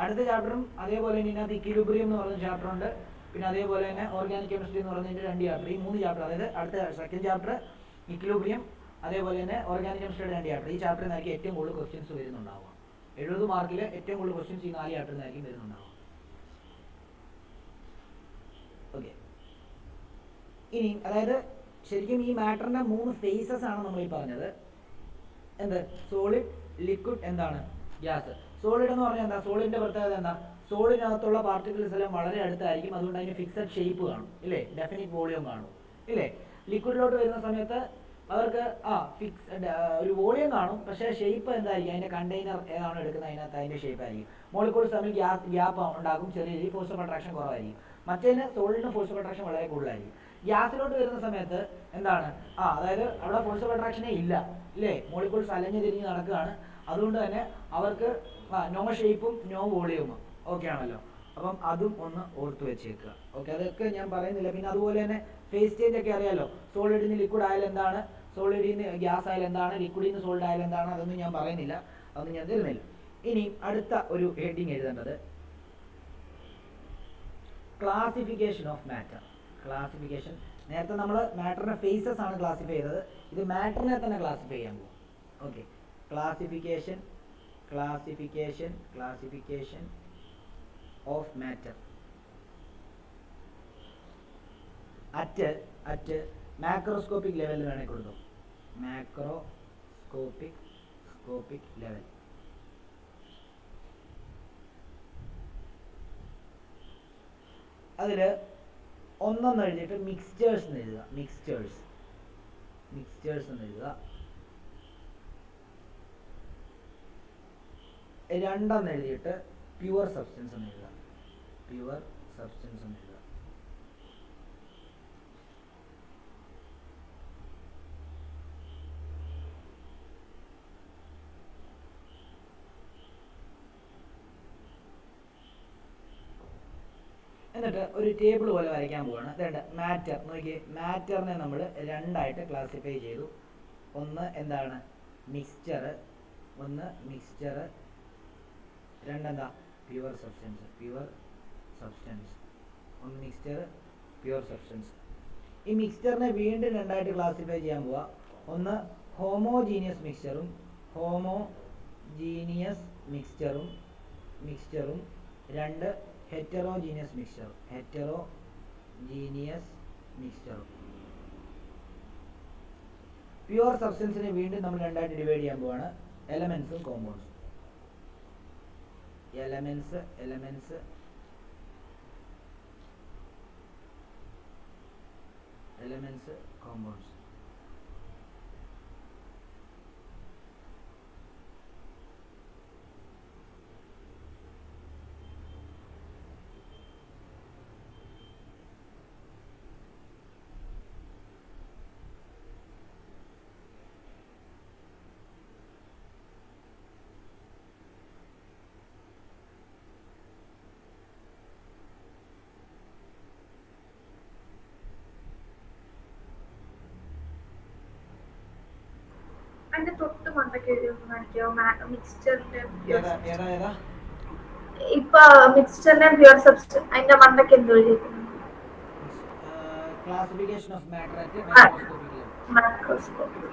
അടുത്ത ചാപ്റ്ററും അതേപോലെ തന്നെ ഇതിനകത്ത് ഇക്വിലിബ്രിയം എന്ന് പറയുന്ന ചാപ്റ്റർ ഉണ്ട്. പിന്നെ അതേപോലെ തന്നെ ഓർഗാനിക് കെമിസ്ട്രി എന്ന് പറയുന്നതിൻ്റെ 2 ചാപ്റ്റർ. ഈ 3 ചാപ്റ്റർ, അതായത് അടുത്ത സെക്കൻഡ് ചാപ്റ്റർ ഇക്വിലിബ്രിയം, അതേപോലെ തന്നെ ഓർഗാനിക് കെമിസ്ട്രിയുടെ 2 ചാപ്റ്റർ. ഈ ചാപ്റ്ററിൽ നിന്നായിരിക്കും ഏറ്റവും കൂടുതൽ ക്വസ്റ്റ്യൻസ് വരുന്നുണ്ടാവുക. 70 മാർക്കിൽ ഏറ്റവും കൂടുതൽ ക്വസ്റ്റ്യൻസ് ഈ 4 ചാപ്റ്ററിൽ നിന്നായിരിക്കും വരുന്നുണ്ടാവുക. ഓക്കെ, ഇനി അതായത് ശരിക്കും ഈ മാറ്ററിന്റെ 3 ഫേസസ് ആണ് നമ്മൾ ഈ പറഞ്ഞത്. എന്ത്? സോളിഡ്, ലിക്വിഡ്, എന്താണ്? ഗ്യാസ്. സോളിഡ് എന്ന് പറഞ്ഞാൽ എന്താ? സോളിഡിന്റെ പ്രത്യേകത എന്താ? സോളിഡിനകത്തുള്ള പാർട്ടിക്കിൾസ് എല്ലാം വളരെ അടുത്തായിരിക്കും, അതുകൊണ്ട് അതിന് ഫിക്സഡ് ഷേപ്പ് കാണും, ഇല്ലേ? ഡെഫിനിറ്റ് വോളിയം കാണും, ഇല്ലേ? ലിക്വിഡിലോട്ട് വരുന്ന സമയത്ത് അവർക്ക് ഫിക്സ്ഡ് ഒരു വോളിയം കാണും, പക്ഷേ ഷേപ്പ് എന്തായിരിക്കും? അതിന്റെ കണ്ടെയ്നർ ഏതാണോ എടുക്കുന്നത് അതിനകത്ത് അതിന്റെ ഷേപ്പ് ആയിരിക്കും. മോളിക്യൂൾസ് തമ്മിൽ ഗ്യാപ്പ് ഉണ്ടാകും, ചെറിയ രീതിയിൽ ഫോഴ്സ് ഓഫ് അട്രാക്ഷൻ കുറവായിരിക്കും. മറ്റേതിന് സോളിഡിന് ഫോഴ്സ് ഓഫ് അട്രാക്ഷൻ വളരെ കൂടുതലായിരിക്കും. ഗ്യാസിലോട്ട് വരുന്ന സമയത്ത് എന്താണ്? അതായത് അവിടെ ഫോഴ്സ് ഓഫ് അട്രാക്ഷനേ ഇല്ല, ഇല്ലേ? മോളിക്യൂൾസ് അലഞ്ഞു തിരിഞ്ഞ് നടക്കുകയാണ്, അതുകൊണ്ട് തന്നെ അവർക്ക് നോ ഷേപ്പും നോ വോളിയവും. ഓക്കെ ആണല്ലോ? അപ്പം അതും ഒന്ന് ഓർത്ത് വെച്ചേക്കുക. ഓക്കെ, അതൊക്കെ ഞാൻ പറയുന്നില്ല. പിന്നെ അതുപോലെ തന്നെ ഫേസ് ചേഞ്ച് ഒക്കെ അറിയാലോ. സോളിഡിൽ നിന്ന് ലിക്വിഡ് ആയാലും എന്താണ്, സോളിഡിൽ നിന്ന് ഗ്യാസ് ആയാലും എന്താണ്, ലിക്വിഡിൽ നിന്ന് സോളിഡ് ആയാലും എന്താണ്, അതൊന്നും ഞാൻ പറയുന്നില്ല, അതൊന്നും ഞാൻ തരുന്നില്ല. ഇനി അടുത്ത ഒരു ഹെഡിങ് എഴുതേണ്ടത് ക്ലാസിഫിക്കേഷൻ ഓഫ് മാറ്റർ. ക്ലാസിഫിക്കേഷൻ, നേരത്തെ നമ്മൾ മാറ്ററിന്റെ ഫേസസ് ആണ് ക്ലാസിഫൈ ചെയ്തത്, ഇത് മാറ്ററിനെ തന്നെ ക്ലാസിഫൈ ചെയ്യാൻ പോകും. Okay, classification of matter at macroscopic ലെവലിൽ വേണമെങ്കിൽ കൊടുക്കും. Macroscopic level. അതിൽ ഒന്നെന്ന് എഴുതിയിട്ട് മിക്സ്ചേഴ്സ് എന്ന് എഴുതുക. മിക്സ്ചേഴ്സ് എന്ന് എഴുതുക. രണ്ടെന്ന് എഴുതിയിട്ട് പ്യുവർ സബ്സ്റ്റൻസ് എന്ന് എഴുതുക. എന്നിട്ട് ഒരു ടേബിൾ പോലെ വരയ്ക്കാൻ പോവാണ്. മാറ്റർ നോക്കി, മാറ്ററിനെ നമ്മൾ 2ആയിട്ട് ക്ലാസിഫൈ ചെയ്തു. ഒന്ന് എന്താണ്? മിക്സ്ചർ. രണ്ടെന്താ? Pure substance. ഒന്ന് മിക്സ്ചർ, പ്യുവർ സബ്സ്റ്റൻസ്. ഈ മിക്സ്ചറിനെ വീണ്ടും 2ആയിട്ട് ക്ലാസിഫൈ ചെയ്യാൻ പോവാ. ഒന്ന് ഹോമോജീനിയസ് മിക്സ്ചറും രണ്ട് ഹെറ്ററോജീനിയസ് മിക്സ്ചറും. പ്യുവർ സബ്സ്റ്റൻസിനെ വീണ്ടും നമ്മൾ 2ആയിട്ട് ഡിവൈഡ് ചെയ്യാൻ പോവാണ്. എലമെന്റ്സും കോമ്പൗണ്ട്സും. Elements compounds. അതിന്റെ തൊട്ട് മണ്ടൊക്കെ മിക്സ്ചറിന്റെ ഇപ്പൊ മിക്സ്ചറിന്റെ പ്യുവർ സബ്സ്റ്റൻസ് അതിന്റെ മണ്ടൊക്കെ എന്തോ classification of matter at macroscopic.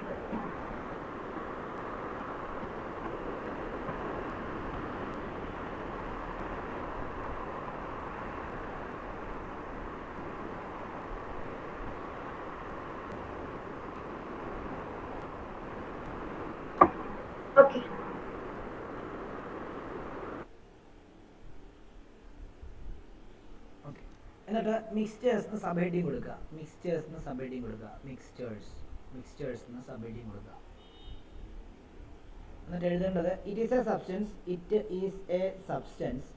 എന്നിട്ട് മിക്സ്ചേഴ്സിന് സബ് ഹെഡിങ് കൊടുക്കുക, മിക്സ്ചേഴ്സിന് സബ് ഹെഡിങ് കൊടുക്കുക, മിക്സ്ചേഴ്സിന് സബ് ഹെഡിങ് കൊടുക്കുക. എന്നിട്ട് എഴുതേണ്ടത് it is A substance, it is A substance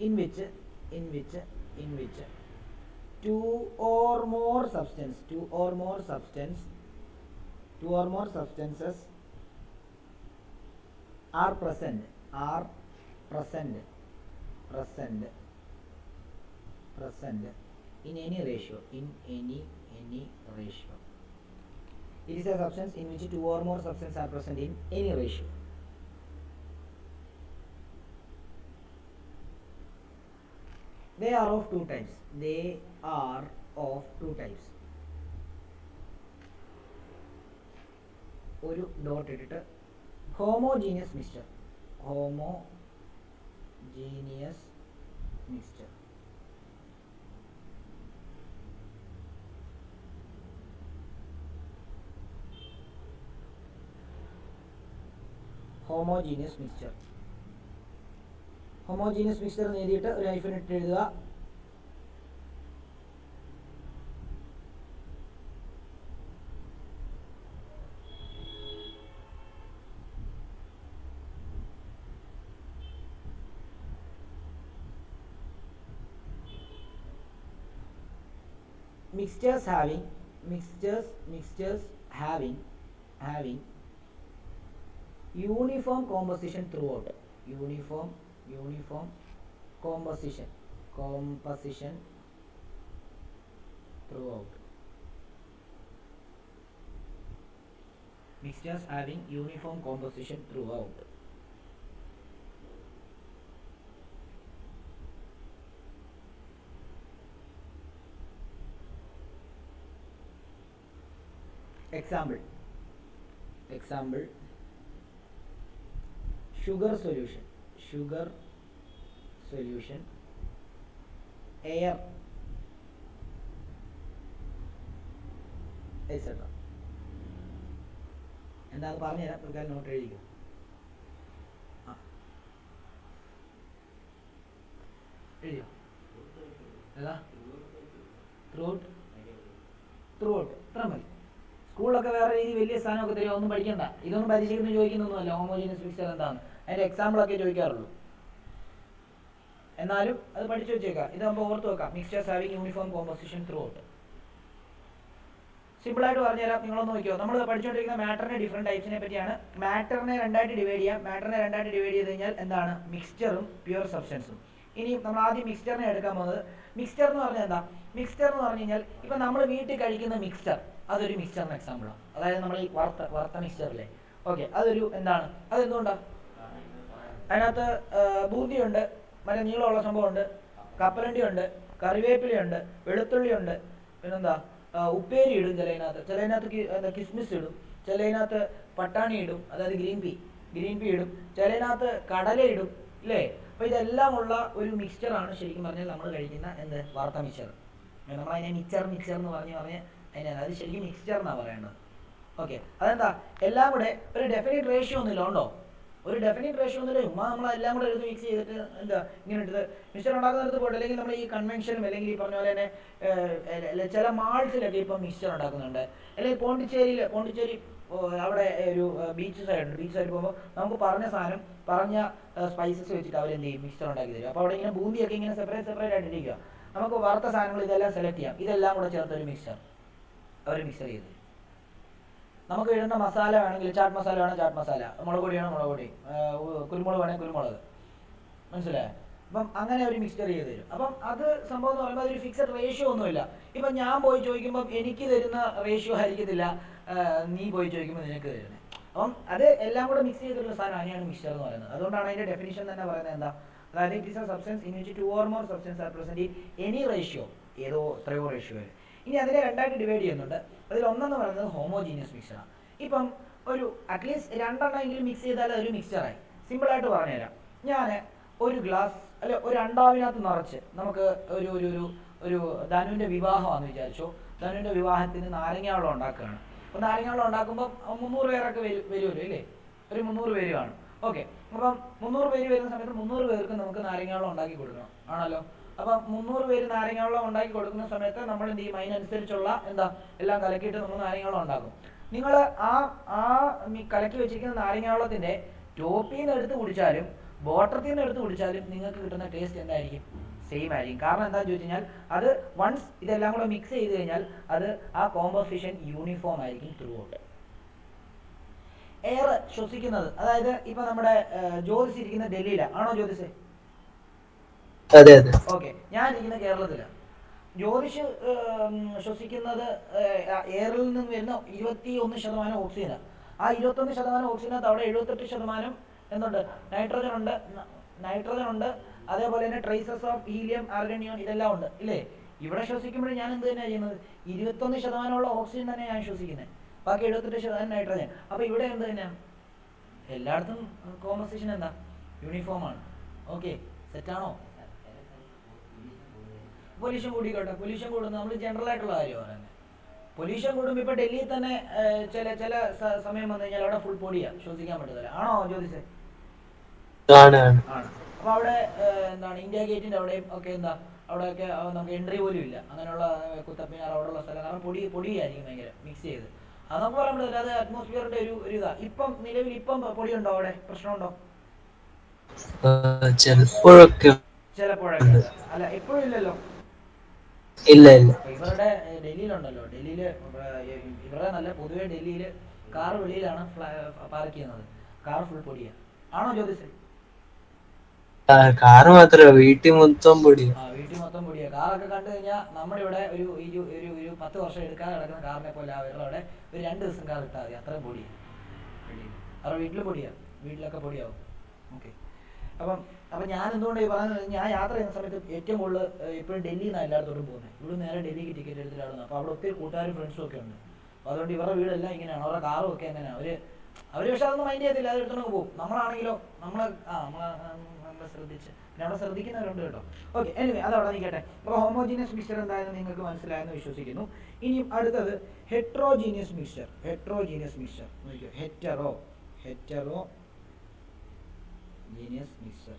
in which two or more substances are present in any ratio. It is a substance in which two or more substances are present in any ratio. They are of two types. ഒരു dot ഇട്ടിട്ട് homogeneous mixture. Homogeneous mixture എന്ന് എഴുതിയിട്ട് ഒരു hyphen ഇട്ട് എഴുതുക. Mixtures having uniform composition throughout. Uniform composition throughout. Mixtures having uniform composition throughout. Example sugar solution, air, etc. എന്താന്ന് പറഞ്ഞുതരാം, പ്രകാരം നോട്ട് എഴുതിക്കും. എഴുതിയോ? ഏതാ? ത്രൂഔട്ട് ഇത്ര മതി. സ്കൂളിലൊക്കെ വേറെ രീതി വലിയ സ്ഥാനമൊക്കെ തരും, ഒന്നും പഠിക്കണ്ട. ഇതൊന്നും പരീക്ഷയ്ക്കൊന്നും ചോദിക്കുന്നൊന്നുമല്ല ഹോമോജീനിയസ് മിക്സ്ചർ എന്താന്ന്. അതിൻ്റെ എക്സാമ്പിളൊക്കെ ചോദിക്കാറുള്ളൂ. എന്നാലും അത് പഠിച്ചു വെച്ചേക്കാം. ഇതാകുമ്പോൾ ഓർത്ത് വെക്കാം. Mixtures having uniform composition through out. സിമ്പിളായിട്ട് പറഞ്ഞുതരാം, നിങ്ങളൊന്ന് നോക്കിയോ. നമ്മൾ പഠിച്ചുകൊണ്ടിരിക്കുന്ന മാറ്ററിന്റെ ഡിഫറെൻറ്റ് ടൈപ്സിനെ പറ്റിയാണ്. മാറ്ററിനെ രണ്ടായിട്ട് ഡിവൈഡ് ചെയ്യാം. മാറ്ററിനെ രണ്ടായിട്ട് ഡിവൈഡ് ചെയ്ത് കഴിഞ്ഞാൽ എന്താണ്? മിക്സ്ചറും പ്യുവർ സബ്സ്റ്റൻസും. ഇനി നമ്മൾ ആദ്യം മിക്സ്ചറിനെ എടുക്കാൻ പോകുന്നത്. മിക്സ്ചർ എന്ന് പറഞ്ഞാൽ എന്താ? മിക്സ്ചർ എന്ന് പറഞ്ഞു കഴിഞ്ഞാൽ ഇപ്പം നമ്മൾ വീട്ടിൽ കഴിക്കുന്ന മിക്സ്ചർ, അതൊരു മിക്സ്ചറിന് എക്സാമ്പിളാണ്. അതായത് നമ്മൾ ഈ വറുത്ത മിക്സ്ചറില്ലേ, ഓക്കെ, അതൊരു എന്താണ്? അതെന്തുകൊണ്ടാണ്? അതിനകത്ത് ബൂന്തിയുണ്ട്, മറ്റേ നീളമുള്ള സംഭവമുണ്ട്, കപ്പലണ്ടിയുണ്ട്, കറിവേപ്പിലയുണ്ട്, വെളുത്തുള്ളിയുണ്ട്, പിന്നെന്താ ഉപ്പേരി ഇടും ചിലതിനകത്ത് കിസ്മിസ് ഇടും, ചിലതിനകത്ത് പട്ടാണി ഇടും, അതായത് ഗ്രീൻ പീ ഇടും, ചിലതിനകത്ത് കടല ഇടും, ഇല്ലേ? അപ്പോൾ ഇതെല്ലാം ഉള്ള ഒരു മിക്സ്ചറാണ് ശരിക്കും പറഞ്ഞാൽ നമ്മൾ കഴിക്കുന്ന എന്ത്? വറുത്ത മിക്സ്ചർ. നമ്മളതിനെ മിക്സ്ചർ എന്ന് പറഞ്ഞ് അത് ശരിക്കും മിക്സ്ചർ എന്നാണ് പറയേണ്ടത്. ഓക്കെ, അതെന്താ? എല്ലാം കൂടെ ഒരു ഡെഫിനിറ്റ് റേഷ്യോ ഒന്നുമില്ല. ഉണ്ടോ? ഒരു ഡെഫിനിറ്റ് റേഷ്യോ ഒന്നുമില്ല. നമ്മളെല്ലാം കൂടെ എടുത്ത് മിക്സ് ചെയ്തിട്ട് എന്താ ഇങ്ങനെ എടുത്ത് മിക്സ്ചർ ഉണ്ടാക്കുന്നിടത്ത് പോയിട്ട്, അല്ലെങ്കിൽ നമ്മൾ ഈ കൺവെൻഷനും അല്ലെങ്കിൽ ഈ പറഞ്ഞ പോലെ തന്നെ ചില മാൾസിലൊക്കെ ഇപ്പം മിക്സ്ചർ ഉണ്ടാക്കുന്നുണ്ട്. അല്ലെങ്കിൽ പോണ്ടിച്ചേരി അവിടെ ഒരു ബീച്ച് സൈഡ് പോകുമ്പോൾ നമുക്ക് പറഞ്ഞ സാധനം, പറഞ്ഞ സ്പൈസസ് വെച്ചിട്ട് അവരെന്ത് ചെയ്യും? മിക്സ്ചർ ഉണ്ടാക്കി തരും. അപ്പോൾ അവിടെ ഇങ്ങനെ ബൂന്തിയൊക്കെ ഇങ്ങനെ സെപ്പറേറ്റ് ആയിട്ടിരിക്കുക. നമുക്ക് വറുത്ത സാധനങ്ങൾ ഇതെല്ലാം സെലക്ട് ചെയ്യാം. ഇതെല്ലാം കൂടെ ചേർത്തൊരു മിക്സ്ചർ അവർ മിക്സർ ചെയ്ത്. നമുക്ക് ഇടുന്ന മസാല വേണമെങ്കിൽ ചാട്ട് മസാല വേണം ചാട്ട് മസാല, മുളക് പൊടിയാണ് മുളക് പൊടി, കുരുമുളക് വേണമെങ്കിൽ കുരുമുളക്, മനസ്സിലായോ? അപ്പം അങ്ങനെ ഒരു മിക്സ്ചർ ചെയ്ത് തരും. അപ്പം അത് സംഭവം എന്ന് പറയുമ്പോൾ അതൊരു ഫിക്സഡ് റേഷ്യോ ഒന്നുമില്ല. ഇപ്പം ഞാൻ പോയി ചോദിക്കുമ്പം എനിക്ക് തരുന്ന റേഷ്യോ ആയിരിക്കത്തില്ല നീ പോയി ചോദിക്കുമ്പോൾ നിനക്ക് തരുന്നത്. അപ്പം അത് എല്ലാം കൂടെ മിക്സ് ചെയ്തിട്ടുള്ള സാധനം അതിനെയാണ് മിക്സ്ചർ എന്ന് പറയുന്നത്. അതുകൊണ്ടാണ് അതിൻ്റെ ഡെഫിനിഷൻ തന്നെ പറയുന്നത് എന്താ? അതായത് it is A substance in which two or more substance R present in any ratio, ഏതോ എത്രയോ റേഷ്യോ. ഇനി അതിനെ രണ്ടായിട്ട് ഡിവൈഡ് ചെയ്യുന്നുണ്ട്. അതിൽ ഒന്നെന്ന് പറയുന്നത് ഹോമോജീനിയസ് മിക്സ്ചറാണ്. ഇപ്പം ഒരു അറ്റ്ലീസ്റ്റ് രണ്ടെണ്ണമെങ്കിലും മിക്സ് ചെയ്താൽ അതൊരു മിക്സ്ചറായി. സിമ്പിളായിട്ട് പറഞ്ഞുതരാം. ഞാൻ ഒരു ഗ്ലാസ് അല്ല ഒരു അണ്ടാവിനകത്ത് നിറച്ച് നമുക്ക് ഒരു ധനുവിൻ്റെ വിവാഹമാണെന്ന് വിചാരിച്ചോ. ധനുവിൻ്റെ വിവാഹത്തിന് നാരങ്ങാവെള്ളം ഉണ്ടാക്കുകയാണ്. അപ്പോൾ നാരങ്ങാവെള്ളം ഉണ്ടാക്കുമ്പോൾ 300 പേരൊക്കെ വരുമല്ലോ, ഇല്ലേ? ഒരു 300 പേര് കാണും. ഓക്കെ, അപ്പം 300 പേര് വരുന്ന സമയത്ത് 300 പേർക്ക് നമുക്ക് നാരങ്ങാവെള്ളം ഉണ്ടാക്കി കൊടുക്കണം ആണല്ലോ. അപ്പം 300 പേര് നാരങ്ങാവെള്ളം ഉണ്ടാക്കി കൊടുക്കുന്ന സമയത്ത് നമ്മൾ എന്ത് ചെയ്യും, അതിനനുസരിച്ചുള്ള എല്ലാം കലക്കിയിട്ട് നമ്മൾ നാരങ്ങാവെള്ളം ഉണ്ടാക്കും. നിങ്ങൾ കലക്കി വെച്ചിരിക്കുന്ന നാരങ്ങാവെള്ളത്തിന്റെ ടോപ്പിൽ നിന്ന് എടുത്ത് കുടിച്ചാലും ബോട്ടത്തിൽ നിന്ന് എടുത്ത് കുടിച്ചാലും നിങ്ങൾക്ക് കിട്ടുന്ന ടേസ്റ്റ് എന്തായിരിക്കും? സെയിം ആയിരിക്കും. കാരണം എന്താണെന്ന് ചോദിച്ചു കഴിഞ്ഞാൽ അത് വൺസ് ഇതെല്ലാം കൂടെ മിക്സ് ചെയ്ത് കഴിഞ്ഞാൽ അത് ആ കോമ്പോസിഷൻ യൂണിഫോം ആയിരിക്കും ത്രൂ ഔട്ട്. എയർ ശ്വസിക്കുന്നത്, അതായത് ഇപ്പൊ നമ്മുടെ ജ്യോതിസ് ഇരിക്കുന്ന ഡൽഹിയിലാണ്, ആണോ ജ്യോതിസ്? അതെ അതെ. ഓക്കെ, ഞാൻ ഇരിക്കുന്ന കേരളത്തിലാണ്. ജ്യോതിഷ് ശ്വസിക്കുന്നത് എയറിൽ നിന്ന് വരുന്ന 21% ഓക്സിജനാണ്. ആ 21% ഓക്സിജനകത്ത് അവിടെ 78% എന്തുണ്ട്? നൈട്രജൻ ഉണ്ട്. അതേപോലെ തന്നെ ട്രേസസ് ഓഫ് ഹീലിയം, ആർഗണിയോൺ ഇതെല്ലാം ഉണ്ട് ഇല്ലേ? ഇവിടെ ശ്വസിക്കുമ്പോൾ ഞാൻ എന്ത് തന്നെയാണ് ചെയ്യുന്നത്? 21% ഓക്സിജൻ തന്നെ ഞാൻ ശ്വസിക്കുന്നത്, ബാക്കി 78% നൈട്രജൻ. അപ്പൊ ഇവിടെ എന്ത് തന്നെയാണ്? എല്ലായിടത്തും കോമ്പോസിഷൻ എന്താ? യൂണിഫോം ആണ്. ഓക്കെ, സെറ്റാണോ? പൊല്യൂഷൻ കൂടിക്കോട്ടെ, പൊല്യൂഷൻ കൂടുന്നത് നമ്മൾ ജനറൽ ആയിട്ടുള്ള കാര്യമാണ് തന്നെ. പൊല്യൂഷൻ കൂടുമ്പോൾ ഇപ്പൊ ഡൽഹിയിൽ തന്നെ ചില സമയം വന്നു കഴിഞ്ഞാൽ അവിടെ ഫുൾ പൊടിയാണ്, ശ്വസിക്കാൻ പറ്റത്തില്ല, ആണോ ജ്യോതിഷ്? ആണ്. അപ്പൊ അവിടെ ഇന്ത്യ ഗേറ്റിന്റെ അവിടെയും ഒക്കെ അവിടെയൊക്കെ നമുക്ക് എൻട്രി പോലും ഇല്ല, അങ്ങനെയുള്ള കുത്തപ്പിനാർ അവിടെയുള്ള സ്ഥലം. കാരണം പൊടിയായിരിക്കും ഭയങ്കര മിക്സ് ചെയ്ത്. അത് നമുക്ക് പറയാൻ പറ്റില്ല, അത് അറ്റ്മോസ്ഫിയറിന്റെ ഒരു ഇതാ. നിലവിൽ ഇപ്പം പൊടിയുണ്ടോ അവിടെ? പ്രശ്നമുണ്ടോ? ചിലപ്പോഴൊക്കെ അല്ല, എപ്പോഴും ഇല്ലല്ലോ. ഇല്ല. ഇവരുടെ ഡൽഹിയിലുണ്ടല്ലോ, ഇവരുടെ നല്ല പൊതുവെ ഡൽഹിയില് കാർ വെളിയിലാണ് പാർക്ക് ചെയ്യുന്നത്, കാർ ഫുൾ പൊടിയാണ്, ആണോ ജ്യോതിഷ്? കാറ് മാത്രമല്ല, വീട്ടിൽ മൊത്തം പൊടിയാ. വീട്ടിൽ മൊത്തം പൊടിയാ. കാറൊക്കെ കണ്ടു കഴിഞ്ഞാൽ നമ്മുടെ ഇവിടെ ഒരു 10 വർഷം എടുക്കാതെ കിടക്കുന്ന കാറിനെ പോലെ അവരുടെ ഒരു 2 ദിവസം കാർ ഇട്ടാൽ മതി, അത്രയും പൊടിയാണ്. അവരുടെ വീട്ടിലും പൊടിയാണ്, വീട്ടിലൊക്കെ പൊടിയാവും. ഓക്കെ, അപ്പം ഞാൻ എന്തുകൊണ്ട് പറയുന്നത്, ഞാൻ യാത്ര ചെയ്യുന്ന സമയത്ത് ഏറ്റവും കൂടുതൽ ഇപ്പോഴും ഡൽഹിയിൽ നിന്നാണ് എല്ലായിടത്തോട്ടും പോകുന്നത്. ഇവിടെ നേരെ ഡൽഹിക്ക് ടിക്കറ്റ് എടുത്തിട്ടാണ്. അപ്പോൾ അവിടെ ഒത്തിരി കൂട്ടുകാരും ഫ്രണ്ട്സും ഒക്കെ ഉണ്ട്. അപ്പോൾ അതുകൊണ്ട് ഇവരുടെ വീടെല്ലാം ഇങ്ങനെയാണ്, അവരുടെ കാറും ഒക്കെ അങ്ങനെയാണ്. അവർ പക്ഷെ അതൊന്നും മൈൻഡ് ചെയ്യത്തില്ല, അത് എടുത്തോണ്ട് പോകും. നമ്മളാണെങ്കിലോ നമ്മളെ ശ്രദ്ധിച്ച് പിന്നെ അവിടെ ശ്രദ്ധിക്കുന്നവരുണ്ട് കേട്ടോ. ഓക്കെ, എനിവേ അതവിടെ നിൽക്കട്ടെ. അപ്പോൾ ഹോമോജീനിയസ് മിക്സ്ചർ എന്തായാലും നിങ്ങൾക്ക് മനസ്സിലായെന്ന് വിശ്വസിക്കുന്നു. ഇനിയും അടുത്തത് ഹെട്രോജീനിയസ് മിക്സ്ചർ. ഹെട്രോജീനിയസ് മിക്സ്ചർ നോക്കിയോ, ഹെറ്ററോജീനിയസ് മിക്സ്ചർ.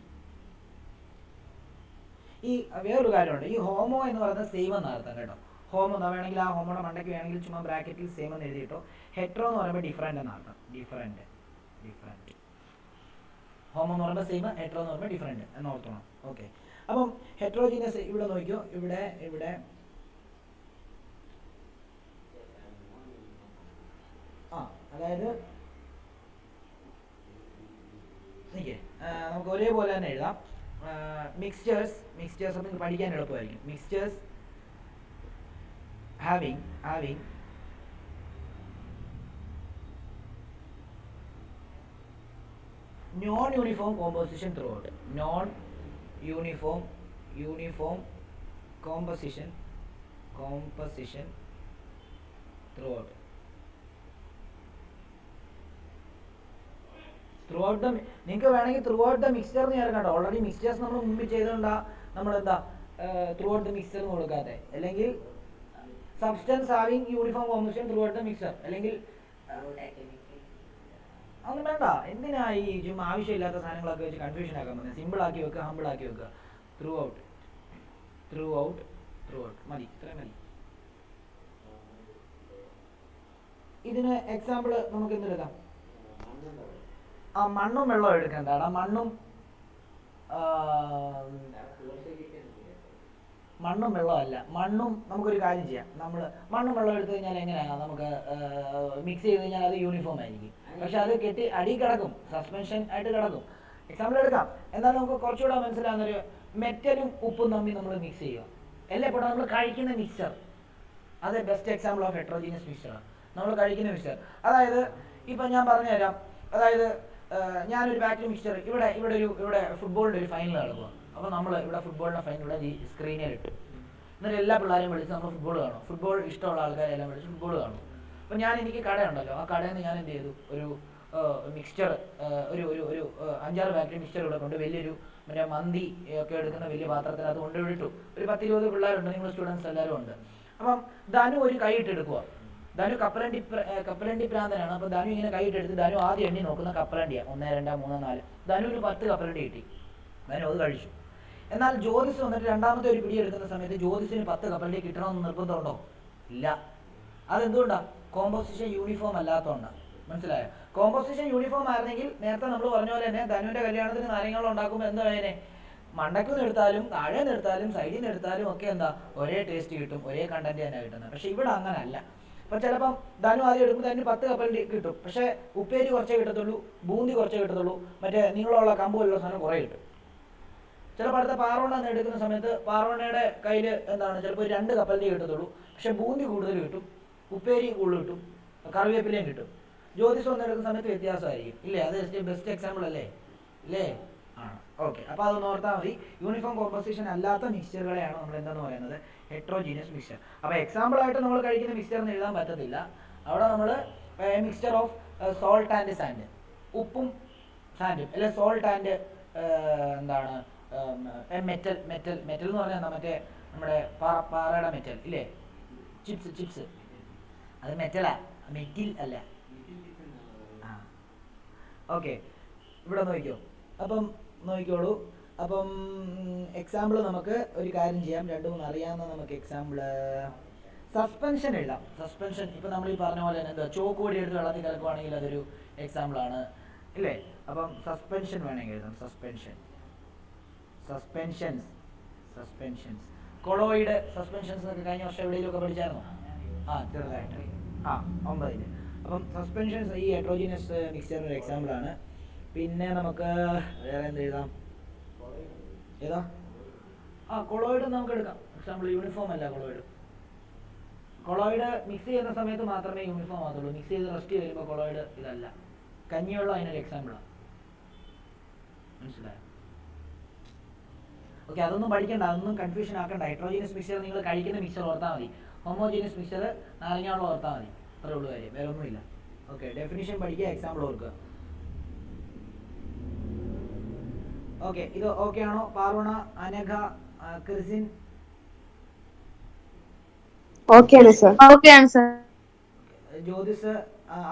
ഈ വേറൊരു കാര്യമുണ്ട്, ഈ ഹോമോ എന്ന് പറയുന്നത് സെയിം എന്ന് അർത്ഥം കേട്ടോ. ഹോമോ എന്നാ വേണമെങ്കിൽ ആ ഹോമോയുടെ മണ്ടയ്ക്ക് വേണമെങ്കിൽ ചുമ്മാ ബ്രാക്കറ്റിൽ സെയിം എന്ന് എഴുതിയിട്ടോ. ഹെട്രോ എന്ന് പറയുമ്പോൾ ഡിഫറെൻ്റ് എന്നർത്ഥം. ഡിഫറെൻറ്റ്. ഹോമോ എന്ന് പറയുമ്പോൾ സെയിം, ഹെട്രോ എന്ന് പറയുമ്പോൾ ഡിഫറെൻറ്റ് എന്ന് ഓർത്തോണം. ഓക്കെ, അപ്പം ഹെട്രോജീനിയസ് ഇവിടെ നോക്കിയോ, ഇവിടെ അതായത് നമുക്ക് ഒരേപോലെ തന്നെ എഴുതാം. മിക്സ്ചേഴ്സ് അപ്പം നിങ്ങൾക്ക് പഠിക്കാൻ എളുപ്പമായിരിക്കും. Mixtures having non-uniform composition throughout. Non-uniform composition throughout the നിങ്ങൾക്ക് വേണമെങ്കിൽ ത്രൂ ഔട്ട് ദ മിക്സ്ചർ എന്ന് ചേർക്കട്ടോ. ഓൾറെഡി മിക്സ്ചേഴ്സ് നമ്മൾ മുമ്പിൽ ചെയ്തുകൊണ്ടാ നമ്മൾ ത്രൂ ഔട്ട് ദ മിക്സ്ചർ എന്ന് കൊടുക്കാതെ. അല്ലെങ്കിൽ substance having uniform composition through out the mixture, അല്ലെങ്കിൽ അതൊന്നും വേണ്ട. എന്തിനാ ഈ ചുമ്മാ ആവശ്യമില്ലാത്ത സാധനങ്ങളൊക്കെ വെച്ച് കൺഫ്യൂഷൻ ആക്കാൻ പറ്റുന്നത്? സിമ്പിൾ ആക്കി വെക്കുക, ഹമ്പിൾ ആക്കി വെക്കുക. ത്രൂ ഔട്ട് മതി, ഇത്രയും മതി. ഇതിന് എക്സാമ്പിൾ നമുക്ക് എന്തെടുക്കാം? മണ്ണും വെള്ളവും എടുക്കണ്ടാടാ. മണ്ണും വെള്ളമല്ല. മണ്ണും നമുക്കൊരു കാര്യം ചെയ്യാം, നമ്മൾ മണ്ണും വെള്ളം എടുത്തു കഴിഞ്ഞാൽ എങ്ങനെയാണ് നമുക്ക് മിക്സ് ചെയ്ത് കഴിഞ്ഞാൽ അത് യൂണിഫോം ആയിരിക്കും. പക്ഷെ അത് കെട്ടി അടി കിടക്കും, സസ്പെൻഷൻ ആയിട്ട് കിടക്കും. എക്സാമ്പിൾ എടുക്കാം. എന്നാലും നമുക്ക് കുറച്ചുകൂടെ മനസ്സിലാകുന്നൊരു മെറ്റലും ഉപ്പും തമ്മിൽ നമ്മൾ മിക്സ് ചെയ്യുക. എല്ലാം ഇപ്പോൾ നമ്മൾ കഴിക്കുന്ന മിക്സ്ചർ, അത് ബെസ്റ്റ് എക്സാമ്പിൾ ഓഫ് ഹെട്രോജീനിയസ് മിക്സ്ചറാണ്. നമ്മൾ കഴിക്കുന്ന മിക്സ്ചർ, അതായത് ഇപ്പം ഞാൻ പറഞ്ഞു തരാം. അതായത് ഞാനൊരു പാക്കറ്റ് മിക്സ്ചർ ഇവിടെ ഫുട്ബോളിൻ്റെ ഒരു ഫൈനൽ നടക്കുക. അപ്പോൾ നമ്മൾ ഇവിടെ ഫുട്ബോളിൻ്റെ ഫൈനൽ ഇവിടെ സ്ക്രീനിൽ ഇട്ടു. എന്നിട്ട് എല്ലാ പിള്ളേരെയും വിളിച്ച് നമ്മൾ ഫുട്ബോൾ കാണും. ഫുട്ബോൾ ഇഷ്ടമുള്ള ആൾക്കാരെല്ലാം വിളിച്ച് ഫുട്ബോൾ കാണും. അപ്പോൾ എനിക്ക് കടയുണ്ടല്ലോ, ആ കടയിൽ നിന്ന് ഞാൻ എന്ത് ചെയ്തു, ഒരു മിക്സ്ചർ ഒരു 5-6 പാക്കറ്റ് മിക്സ്ചർ ഇവിടെ കൊണ്ട് വലിയൊരു മന്തി ഒക്കെ എടുക്കുന്ന വലിയ പാത്രത്തിനകത്ത് കൊണ്ടുപോയിട്ടു. ഒരു 10-20 പിള്ളേരുണ്ട്, നിങ്ങൾ സ്റ്റുഡൻസ് എല്ലാവരും ഉണ്ട്. അപ്പം ധനു ഒരു കൈ ഇട്ടെടുക്കുക. ധനു കപ്പലണ്ടി ഭ്രാന്തനാണ്. അപ്പോൾ ധനു ഇങ്ങനെ കൈയിട്ടെടുത്ത് ധനു ആദ്യം എണ്ണി നോക്കുന്ന കപ്പലണ്ടിയാണ്. 1 2 3 4. ധനുവിന് 10 കപ്പലണ്ടി കിട്ടി. ധനു അത് കഴിച്ചു. എന്നാൽ ജ്യോതിസ് വന്നിട്ട് രണ്ടാമത്തെ ഒരു പിടി എടുക്കുന്ന സമയത്ത് ജ്യോതിസിന് 10 കപ്പലണ്ടി കിട്ടണമെന്ന് നിർബന്ധമുണ്ടോ? ഇല്ല. അതെന്തുകൊണ്ടാണ്? കോമ്പോസിഷൻ യൂണിഫോം അല്ലാത്തതുകൊണ്ടാണ്. മനസ്സിലായോ? കോമ്പോസിഷൻ യൂണിഫോം ആയിരുന്നെങ്കിൽ നേരത്തെ നമ്മൾ പറഞ്ഞ പോലെ തന്നെ ധനുവിൻ്റെ കല്യാണത്തിന് നാരങ്ങളും ഉണ്ടാക്കുമ്പോൾ എന്താ അതിനെ മണ്ടയ്ക്ക് നിന്ന് എടുത്താലും താഴെ നിന്ന് എടുത്താലും സൈഡിൽ നിന്ന് എടുത്താലും ഒക്കെ എന്താ ഒരേ ടേസ്റ്റ് കിട്ടും, ഒരേ കണ്ടന്റ് തന്നെ കിട്ടുന്നത്. പക്ഷേ ഇവിടെ അങ്ങനല്ല. അപ്പോൾ ചിലപ്പം ധനു ആദ്യം എടുക്കുമ്പോൾ ധനു 10 കപ്പലണ്ടി കിട്ടും. പക്ഷേ ഉപ്പേരി കുറച്ചേ കിട്ടത്തുള്ളൂ, ബൂന്തി കുറച്ചേ കിട്ടത്തുള്ളൂ, മറ്റേ നീളമുള്ള കമ്പ് പോലുള്ള സാധനം കുറേ കിട്ടും. ചിലപ്പോൾ അടുത്ത പാറോണ എടുക്കുന്ന സമയത്ത് പാറോണയുടെ കയ്യിൽ എന്താണ് ചിലപ്പോൾ 2 കപ്പലണ്ടി കിട്ടത്തുള്ളൂ. പക്ഷേ ബൂന്തി കൂടുതൽ കിട്ടും, ഉപ്പേരി കൂടുതൽ കിട്ടും, കറിവേപ്പിലയും കിട്ടും. ജ്യോതിഷം എടുക്കുന്ന സമയത്ത് വ്യത്യാസമായിരിക്കും. ഇല്ലേ? അത് ബെസ്റ്റ് എക്സാമ്പിൾ അല്ലേ? ഇല്ലേ? ആണ്. ഓക്കെ. അപ്പോൾ അതൊന്ന് ഓർത്താൽ മതി. യൂണിഫോം കോമ്പോസിഷൻ അല്ലാത്ത മിക്സ്ചറുകളെയാണ് നമ്മൾ എന്താണെന്ന് പറയുന്നത്? Heterogeneous mixture. അപ്പോൾ എക്സാമ്പിളായിട്ട് നമ്മൾ കഴിക്കുന്ന മിക്സ്ചർ എന്ന് എഴുതാൻ പറ്റത്തില്ല. അവിടെ നമ്മൾ mixture of salt and sand, ഉപ്പും സാൻഡും, അല്ലെ സോൾട്ട് ആൻഡ് എന്താണ് മെറ്റൽ എന്ന് പറഞ്ഞാൽ എന്താ? മറ്റേ നമ്മുടെ പാറയുടെ മെറ്റൽ ഇല്ലേ? ചിപ്സ് അത് മെറ്റലാ, മെറ്റിൽ അല്ല. ആ ഓക്കെ. ഇവിടെ നോക്കിക്കോളൂ. അപ്പം എക്സാമ്പിൾ നമുക്ക് ഒരു കാര്യം ചെയ്യാം. 2-3 അറിയാവുന്ന നമുക്ക് എക്സാമ്പിൾ സസ്പെൻഷൻ എഴുതാം. സസ്പെൻഷൻ ഇപ്പം നമ്മൾ ഈ പറഞ്ഞ പോലെ തന്നെ എന്താ ചോക്ക് പൊടി എടുത്ത് വെള്ളത്തിൽ കലക്കുവാണെങ്കിൽ അതൊരു എക്സാമ്പിളാണ് ഇല്ലേ? അപ്പം സസ്പെൻഷൻ വേണമെങ്കിൽ എഴുതാം. സസ്പെൻഷൻസ് കൊളോയിഡ് സസ്പെൻഷൻസ് എന്നൊക്കെ കഴിഞ്ഞ വർഷം എവിടെയെങ്കിലുമൊക്കെ പഠിച്ചായിരുന്നോ? ചെറുതായിട്ട് 9ൽ. അപ്പം സസ്പെൻഷൻസ് ഈ ഹെട്രോജീനിയസ് മിക്സ്ചറിൻ്റെ ഒരു എക്സാമ്പിളാണ്. പിന്നെ നമുക്ക് വേറെ എന്ത് എഴുതാം? ഏതാ? കൊളോയിഡ് നമുക്ക് എടുക്കാം. എക്സാമ്പിൾ യൂണിഫോം അല്ല കൊളോയിഡ് മിക്സ് ചെയ്യുന്ന സമയത്ത് മാത്രമേ യൂണിഫോം ആകത്തുള്ളൂ. മിക്സ് ചെയ്ത് റെസ്റ്റ് ചെയ്യുമ്പോൾ കൊളോയിഡ് ഇതല്ല. കഞ്ഞിവെള്ളം അതിനൊരു എക്സാമ്പിളാണ്. മനസ്സിലായോ? ഓക്കെ. അതൊന്നും പഠിക്കണ്ട, അതൊന്നും കൺഫ്യൂഷൻ ആക്കണ്ട. ഹെട്രോജീനിയസ് മിക്സ്ചർ നിങ്ങൾ കഴിക്കുന്ന മിക്സ്ചർ ഓർത്താൽ മതി. ഹോമോജീനിയസ് മിക്സ്ചർ നാരങ്ങാവെള്ളം ഓർത്താൽ മതി. അത്രേ ഉള്ളൂ കാര്യം, വേറെ ഒന്നുമില്ല. ഓക്കെ. ഡെഫിനിഷൻ പഠിക്കുക, എക്സാമ്പിൾ ഓർക്കുക. ഓക്കെ. ഇത് ഓക്കെ ആണോ? പാറുണ, അനഘ, ക്രിസിൻ? ഓക്കെയാണ് sir. Jyothis,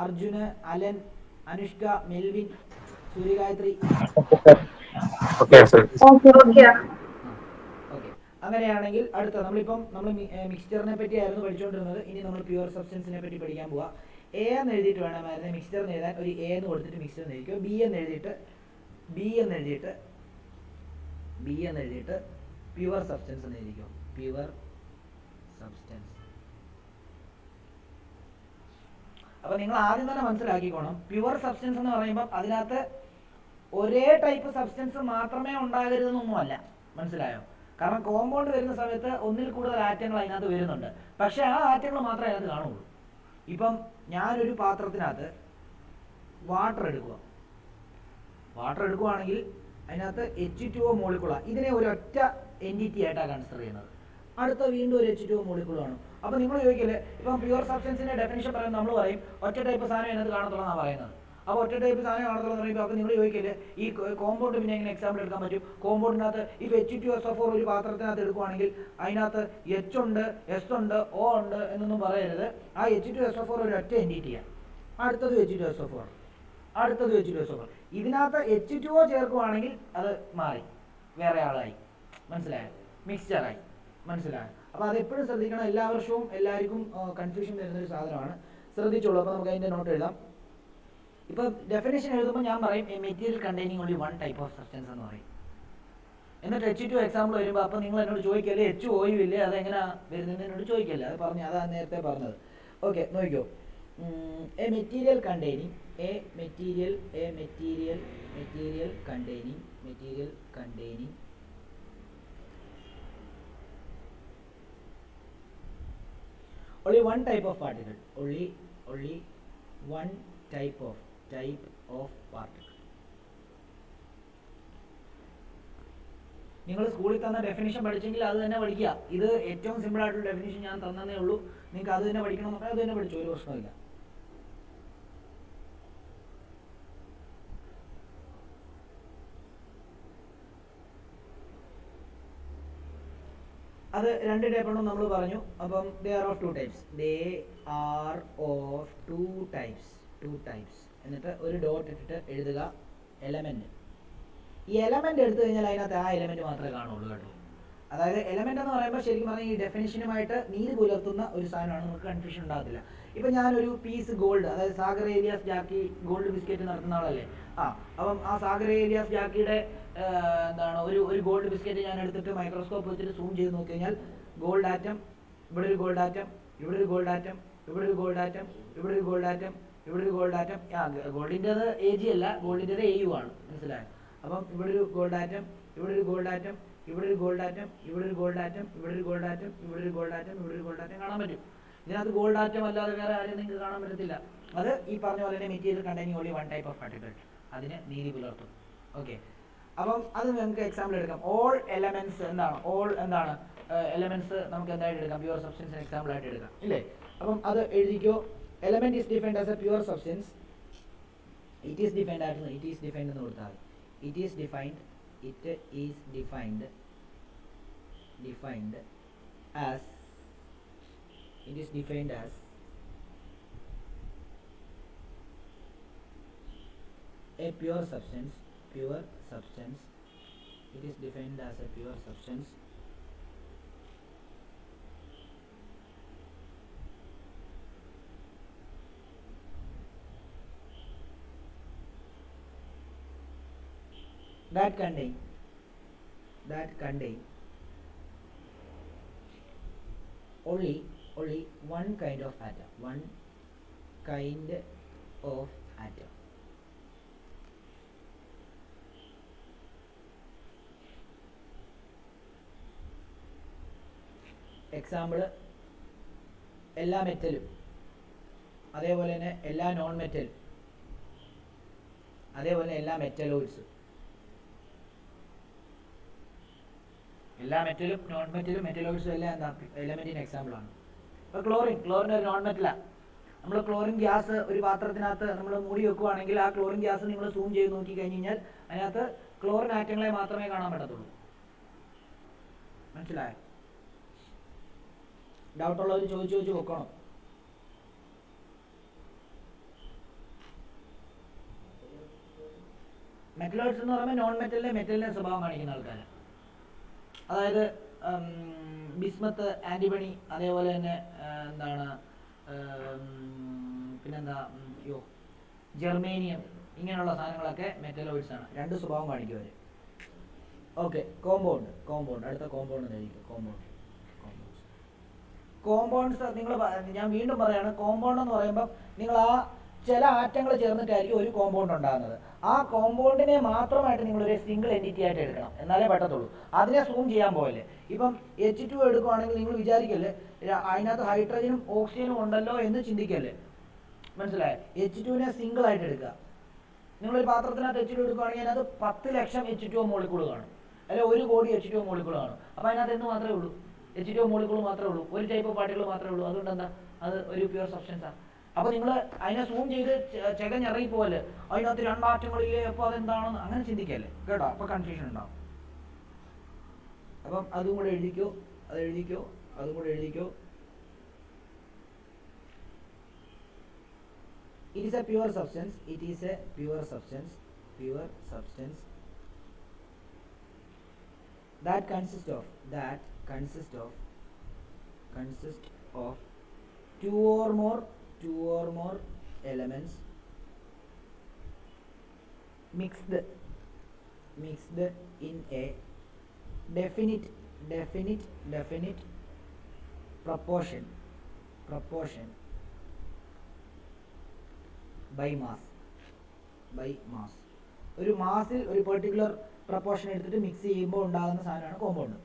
Arjun, Alan, Anushka, Melvin, Suryagayathri? Okay. അങ്ങനെയാണെങ്കിൽ അടുത്ത നമ്മൾ മിക്സ്ചറിനെ പറ്റി ആയിരുന്നു പഠിച്ചുകൊണ്ടിരുന്നത്. ഇനി നമ്മൾ പ്യുവർ സബ്സ്റ്റൻസിനെ പറ്റി പഠിക്കാൻ പോവാം. എ എന്ന് എഴുതിയിട്ട് വേണമായിരുന്നു മിക്സ്ചറിന് എഴുതാൻ. ഒരു എ എന്ന് കൊടുത്തിട്ട് മിക്സ്ചർ എന്ന് എഴുതിക്കോ. ബി എന്ന് എഴുതിയിട്ട് പ്യുവർ സബ്സ്റ്റൻസ് എന്ന് എഴുതിക്കോ. Pure substance. അപ്പോൾ നിങ്ങൾ ആദ്യം തന്നെ മനസ്സിലാക്കിക്കോണം, പ്യുവർ സബ്സ്റ്റൻസ് എന്ന് പറയുമ്പോൾ അതിനകത്ത് ഒരേ ടൈപ്പ് സബ്സ്റ്റൻസ് മാത്രമേ ഉണ്ടാകരുതെന്നൊന്നുമല്ല. മനസ്സിലായോ? കാരണം കോമ്പൗണ്ട് വരുന്ന സമയത്ത് ഒന്നിൽ കൂടുതൽ ആറ്റങ്ങൾ അതിനകത്ത് വരുന്നുണ്ട്. പക്ഷേ ആ ആറ്റങ്ങൾ മാത്രമേ അതിനകത്ത് കാണുള്ളൂ. ഇപ്പം ഞാനൊരു പാത്രത്തിനകത്ത് വാട്ടർ എടുക്കുകയാണെങ്കിൽ അതിനകത്ത് H2O മോളിക്കുളാണ്. ഇതിനെ ഒരൊറ്റ എൻറ്റിറ്റി ആയിട്ടാണ് കൺസിഡർ ചെയ്യുന്നത്. അടുത്ത വീണ്ടും ഒരു H2O മോളിക്കുളാണ്. അപ്പോൾ നിങ്ങൾ ചോദിക്കില്ലേ, ഇപ്പം പ്യുവർ സബ്സ്റ്റൻസിൻ്റെ ഡെഫിനിഷൻ പറയുമ്പോൾ നമ്മൾ പറയും ഒറ്റ ടൈപ്പ് സാധനം അതിനകത്ത് കാണത്തുള്ളൂ എന്നാണ് പറയുന്നത്. അപ്പോൾ ഒറ്റ ടൈപ്പ് സാധനം കാണത്തുള്ളൂ എന്ന് പറയുമ്പോൾ അപ്പോൾ നിങ്ങൾ ചോദിക്കില്ലേ ഈ കോമ്പൗണ്ട് പിന്നെ എങ്ങനെ എക്സാമ്പിൾ എടുക്കാൻ പറ്റും? കോമ്പൗണ്ടിനകത്ത് ഇപ്പോൾ H2SO4 ഒരു പാത്രത്തിനകത്ത് എടുക്കുകയാണെങ്കിൽ അതിനകത്ത് H ഉണ്ട്, S ഉണ്ട്, O ഉണ്ട് എന്നൊന്നും പറയരുത്. ആ H2SO4 ഒരു ഒറ്റ എൻറ്റിറ്റിയാണ്. അടുത്തത് H2SO4. ഇതിനകത്ത് H2O ചേർക്കുവാണെങ്കിൽ അത് മാറി, വേറെ ആളായി. മനസ്സിലായോ? മിക്സ്ചറായി. മനസ്സിലായോ? അപ്പോൾ അതെപ്പോഴും ശ്രദ്ധിക്കണം. എല്ലാ വർഷവും എല്ലാവർക്കും കൺഫ്യൂഷൻ വരുന്നൊരു സാധനമാണ്. ശ്രദ്ധിച്ചോളൂ. അപ്പോൾ നമുക്ക് അതിൻ്റെ നോട്ട് എഴുതാം. ഇപ്പോൾ ഡെഫിനേഷൻ എഴുതുമ്പോൾ ഞാൻ പറയും A material containing only 1 type of substance എന്ന് പറയും. എന്നിട്ട് H2 എക്സാമ്പിൾ വരുമ്പോൾ അപ്പോൾ നിങ്ങൾ എന്നോട് ചോദിക്കല്ലേ HOയും ഇല്ലേ, അതെങ്ങനെയാണ് വരുന്നതെന്ന് എന്നോട് ചോദിക്കല്ലേ. അത് പറഞ്ഞു, അതാണ് നേരത്തെ പറഞ്ഞത്. ഓക്കെ. നോക്കിക്കോ. A material containing only one type of particle. Only one type of particle. നിങ്ങൾ സ്കൂളിൽ തന്ന ഡെഫിനിഷൻ പഠിച്ചെങ്കിൽ അത് തന്നെ പഠിക്കുക. ഇത് ഏറ്റവും സിമ്പിൾ ആയിട്ടുള്ള ഡെഫിനിഷൻ ഞാൻ തന്നേ ഉള്ളൂ. നിങ്ങൾക്ക് അത് തന്നെ പഠിക്കണം എന്ന് പറഞ്ഞാൽ അത് തന്നെ പഠിച്ചു, ഒരു പ്രശ്നമില്ല. അത് രണ്ട് ടൈപ്പാണെന്ന് നമ്മൾ പറഞ്ഞു. അപ്പം they are of two types. They are of two types. എന്നിട്ട് ഒരു ഡോട്ട് ഇട്ടിട്ട് എഴുതുക എലമെൻറ്റ്. ഈ എലമെൻറ്റ് എടുത്തു കഴിഞ്ഞാൽ അതിനകത്ത് ആ എലമെൻറ്റ് മാത്രമേ കാണുള്ളൂ കേട്ടോ. അതായത് എലമെൻ്റ് എന്ന് പറയുമ്പോൾ ശരിക്കും പറഞ്ഞാൽ ഈ ഡെഫിനിഷനുമായിട്ട് നീതി പുലർത്തുന്ന ഒരു സാധനമാണ്, നമുക്ക് കൺഫ്യൂഷൻ ഉണ്ടാകത്തില്ല. ഇപ്പം ഞാനൊരു പീസ് ഗോൾഡ്, അതായത് സാഗർ ഏലിയാസ് ജാക്കി ഗോൾഡ് ബിസ്ക്കറ്റ് നടത്തുന്ന ആളല്ലേ. അപ്പം ആ സാഗർ ഏലിയാസ് ജാക്കിയുടെ എന്താണ് ഒരു ഗോൾഡ് ബിസ്ക്കറ്റ് ഞാൻ എടുത്തിട്ട് മൈക്രോസ്കോപ്പ് വെച്ചിട്ട് സൂം ചെയ്ത് നോക്കി കഴിഞ്ഞാൽ ഗോൾഡ് ആറ്റം, ഇവിടെ ഒരു ഗോൾഡ് ആറ്റം, ഇവിടെ ഒരു ഗോൾഡ് ആറ്റം, ഇവിടെ ഒരു ഗോൾഡ് ആറ്റം, ഇവിടെ ഒരു ഗോൾഡ് ആറ്റം, ഇവിടെ ഒരു ഗോൾഡ് ആറ്റം. ഗോൾഡിൻ്റെത് AG അല്ല, ഗോൾഡിൻ്റെത് AU ആണ്, മനസ്സിലായോ? അപ്പം ഇവിടെ ഒരു ഗോൾഡ് ആറ്റം, ഇവിടെ ഒരു ഗോൾഡ് ആറ്റം, ഇവിടെ ഒരു ഗോൾഡ് ആറ്റം, ഇവിടെ ഒരു ഗോൾഡ് ആറ്റം, ഇവിടെ ഒരു ഗോൾഡ് ആറ്റം, ഇവിടെ ഒരു ഗോൾഡ് ആറ്റം, ഇവിടെ ഒരു ഗോൾഡ് ആറ്റം കാണാൻ പറ്റും. ഇതിനകത്ത് ഗോൾഡ് ആറ്റം അല്ലാതെ വേറെ ആരെയും നിങ്ങൾക്ക് കാണാൻ പറ്റത്തില്ല. അത് ഈ പറഞ്ഞ പോലെ തന്നെ material containing only one type of particle, അതിന് നീതി പുലർത്തും. ഓക്കെ, അപ്പം അത് നമുക്ക് എക്സാമ്പിൾ എടുക്കാം. ഓൾ എലമെന്റ്സ് എന്താണ്? ഓൾ എന്താണ്? എലമെന്റ്സ് നമുക്ക് എന്തായിട്ട് എടുക്കാം? പ്യുവർ സബ്സ്റ്റൻസിന് എക്സാമ്പിൾ ആയിട്ട് എടുക്കാം, ഇല്ലേ? അപ്പം അത് എഴുതിക്കോ. Element is defined as a pure substance. It is defined ആയിട്ട് ഇറ്റ് ഈസ് ഡിഫൈൻഡ് എന്ന് കൊടുത്താൽ it is defined as a pure substance. It is defined as a pure substance that contain only one kind of atom. Example എല്ലാ മെറ്റലും, അതേപോലെ തന്നെ എല്ലാ non മെറ്റലും, അതേപോലെ എല്ലാ മെറ്റലോയിഡ്സും. എല്ലാ മെറ്റലും നോൺ മെറ്റലും മെറ്റലോയിഡ്സും എല്ലാം എന്താ എലമെന്റിന് എക്സാമ്പിളാണ്. ഇപ്പോൾ ക്ലോറിൻ ഒരു നോൺ മെറ്റലാണ്. നമ്മൾ ക്ലോറിൻ ഗ്യാസ് ഒരു പാത്രത്തിനകത്ത് നമ്മൾ മൂടി വെക്കുകയാണെങ്കിൽ ആ ക്ലോറിൻ ഗ്യാസ് നിങ്ങൾ സൂം ചെയ്ത് നോക്കി കഴിഞ്ഞ് കഴിഞ്ഞാൽ അതിനകത്ത് ക്ലോറിൻ ആറ്റങ്ങളെ മാത്രമേ കാണാൻ പറ്റത്തുള്ളൂ. മനസ്സിലായോ? ഡൗട്ടുള്ളവർ ചോദിച്ചു വെക്കണം. മെറ്റലോയിഡ്സ് എന്ന് പറയുമ്പോൾ നോൺ മെറ്റലിനെ സ്വഭാവം കാണിക്കുന്ന ആൾക്കാരാണ്. അതായത് ബിസ്മത്ത്, ആന്റിമണി, അതേപോലെ തന്നെ എന്താണ് പിന്നെന്താ ജെർമേനിയം, ഇങ്ങനെയുള്ള സാധനങ്ങളൊക്കെ മെറ്റലോയിഡ്സ് ആണ്. രണ്ട് സ്വഭാവം കാണിക്കും അവർ. ഓക്കെ, കോമ്പൗണ്ട് അടുത്ത കോമ്പൗണ്ട് കഴിക്കും. കോമ്പൗണ്ട്സ് നിങ്ങൾ, ഞാൻ വീണ്ടും പറയാണ്, കോമ്പൗണ്ട് എന്ന് പറയുമ്പോൾ നിങ്ങൾ ആ ചില ആറ്റങ്ങൾ ചേർന്നിട്ടായിരിക്കും ഒരു കോമ്പൗണ്ട് ഉണ്ടാകുന്നത്. ആ കോമ്പൗണ്ടിനെ മാത്രമായിട്ട് നിങ്ങളൊരു സിംഗിൾ എൻറ്റിറ്റി ആയിട്ട് എടുക്കണം, എന്നാലേ പറ്റത്തുള്ളൂ. അതിനെ സൂം ചെയ്യാൻ പോകല്ലേ. ഇപ്പം H2 എടുക്കുകയാണെങ്കിൽ നിങ്ങൾ വിചാരിക്കല്ലേ അതിനകത്ത് ഹൈഡ്രജനും ഓക്സിജനും ഉണ്ടല്ലോ എന്ന് ചിന്തിക്കല്ലേ. മനസ്സിലായോ? H2നെ സിംഗിൾ ആയിട്ട് എടുക്കുക. നിങ്ങളൊരു പാത്രത്തിനകത്ത് H2 എടുക്കുകയാണെങ്കിൽ അതിനകത്ത് 10 ലക്ഷം H2O മോളിക്കൂൾ കാണും, അല്ലെ 1 കോടി H2O മോളിക്കൂൾ കാണും. അപ്പോൾ അതിനകത്ത് എന്ത് മാത്രമേ ഉള്ളൂ? H2O മോളിക്കൂൾ മാത്രമേ ഉള്ളൂ, ഒരു ടൈപ്പ് ഓഫ് പാർട്ടിക്കിൾ മാത്രമേ ഉള്ളൂ. അതുകൊണ്ട് എന്താ അത് ഒരു പ്യുവർ സബ്സ്റ്റൻസാണ്. അപ്പോൾ നിങ്ങൾ അതിനെ സൂം ചെയ്ത് ചെകഞ്ഞിറങ്ങി പോകല്ലേ അതിനകത്ത് രണ്ടാറ്റങ്ങളില്ലേ, അപ്പോൾ അതെന്താണെന്ന് അങ്ങനെ ചിന്തിക്കല്ലേ കേട്ടോ. അപ്പോൾ കൺഫ്യൂഷൻ ഉണ്ടാവും. അപ്പം അതും കൂടെ എഴുതിക്കോ. It is a pure substance that consists of two or more elements mixed in a definite proportion by mass. ഒരു മാസിൽ ഒരു പെർട്ടിക്കുലർ പ്രപ്പോർഷൻ എടുത്തിട്ട് മിക്സ് ചെയ്യുമ്പോൾ ഉണ്ടാകുന്ന സാധനമാണ് കോമ്പൗണ്ട്.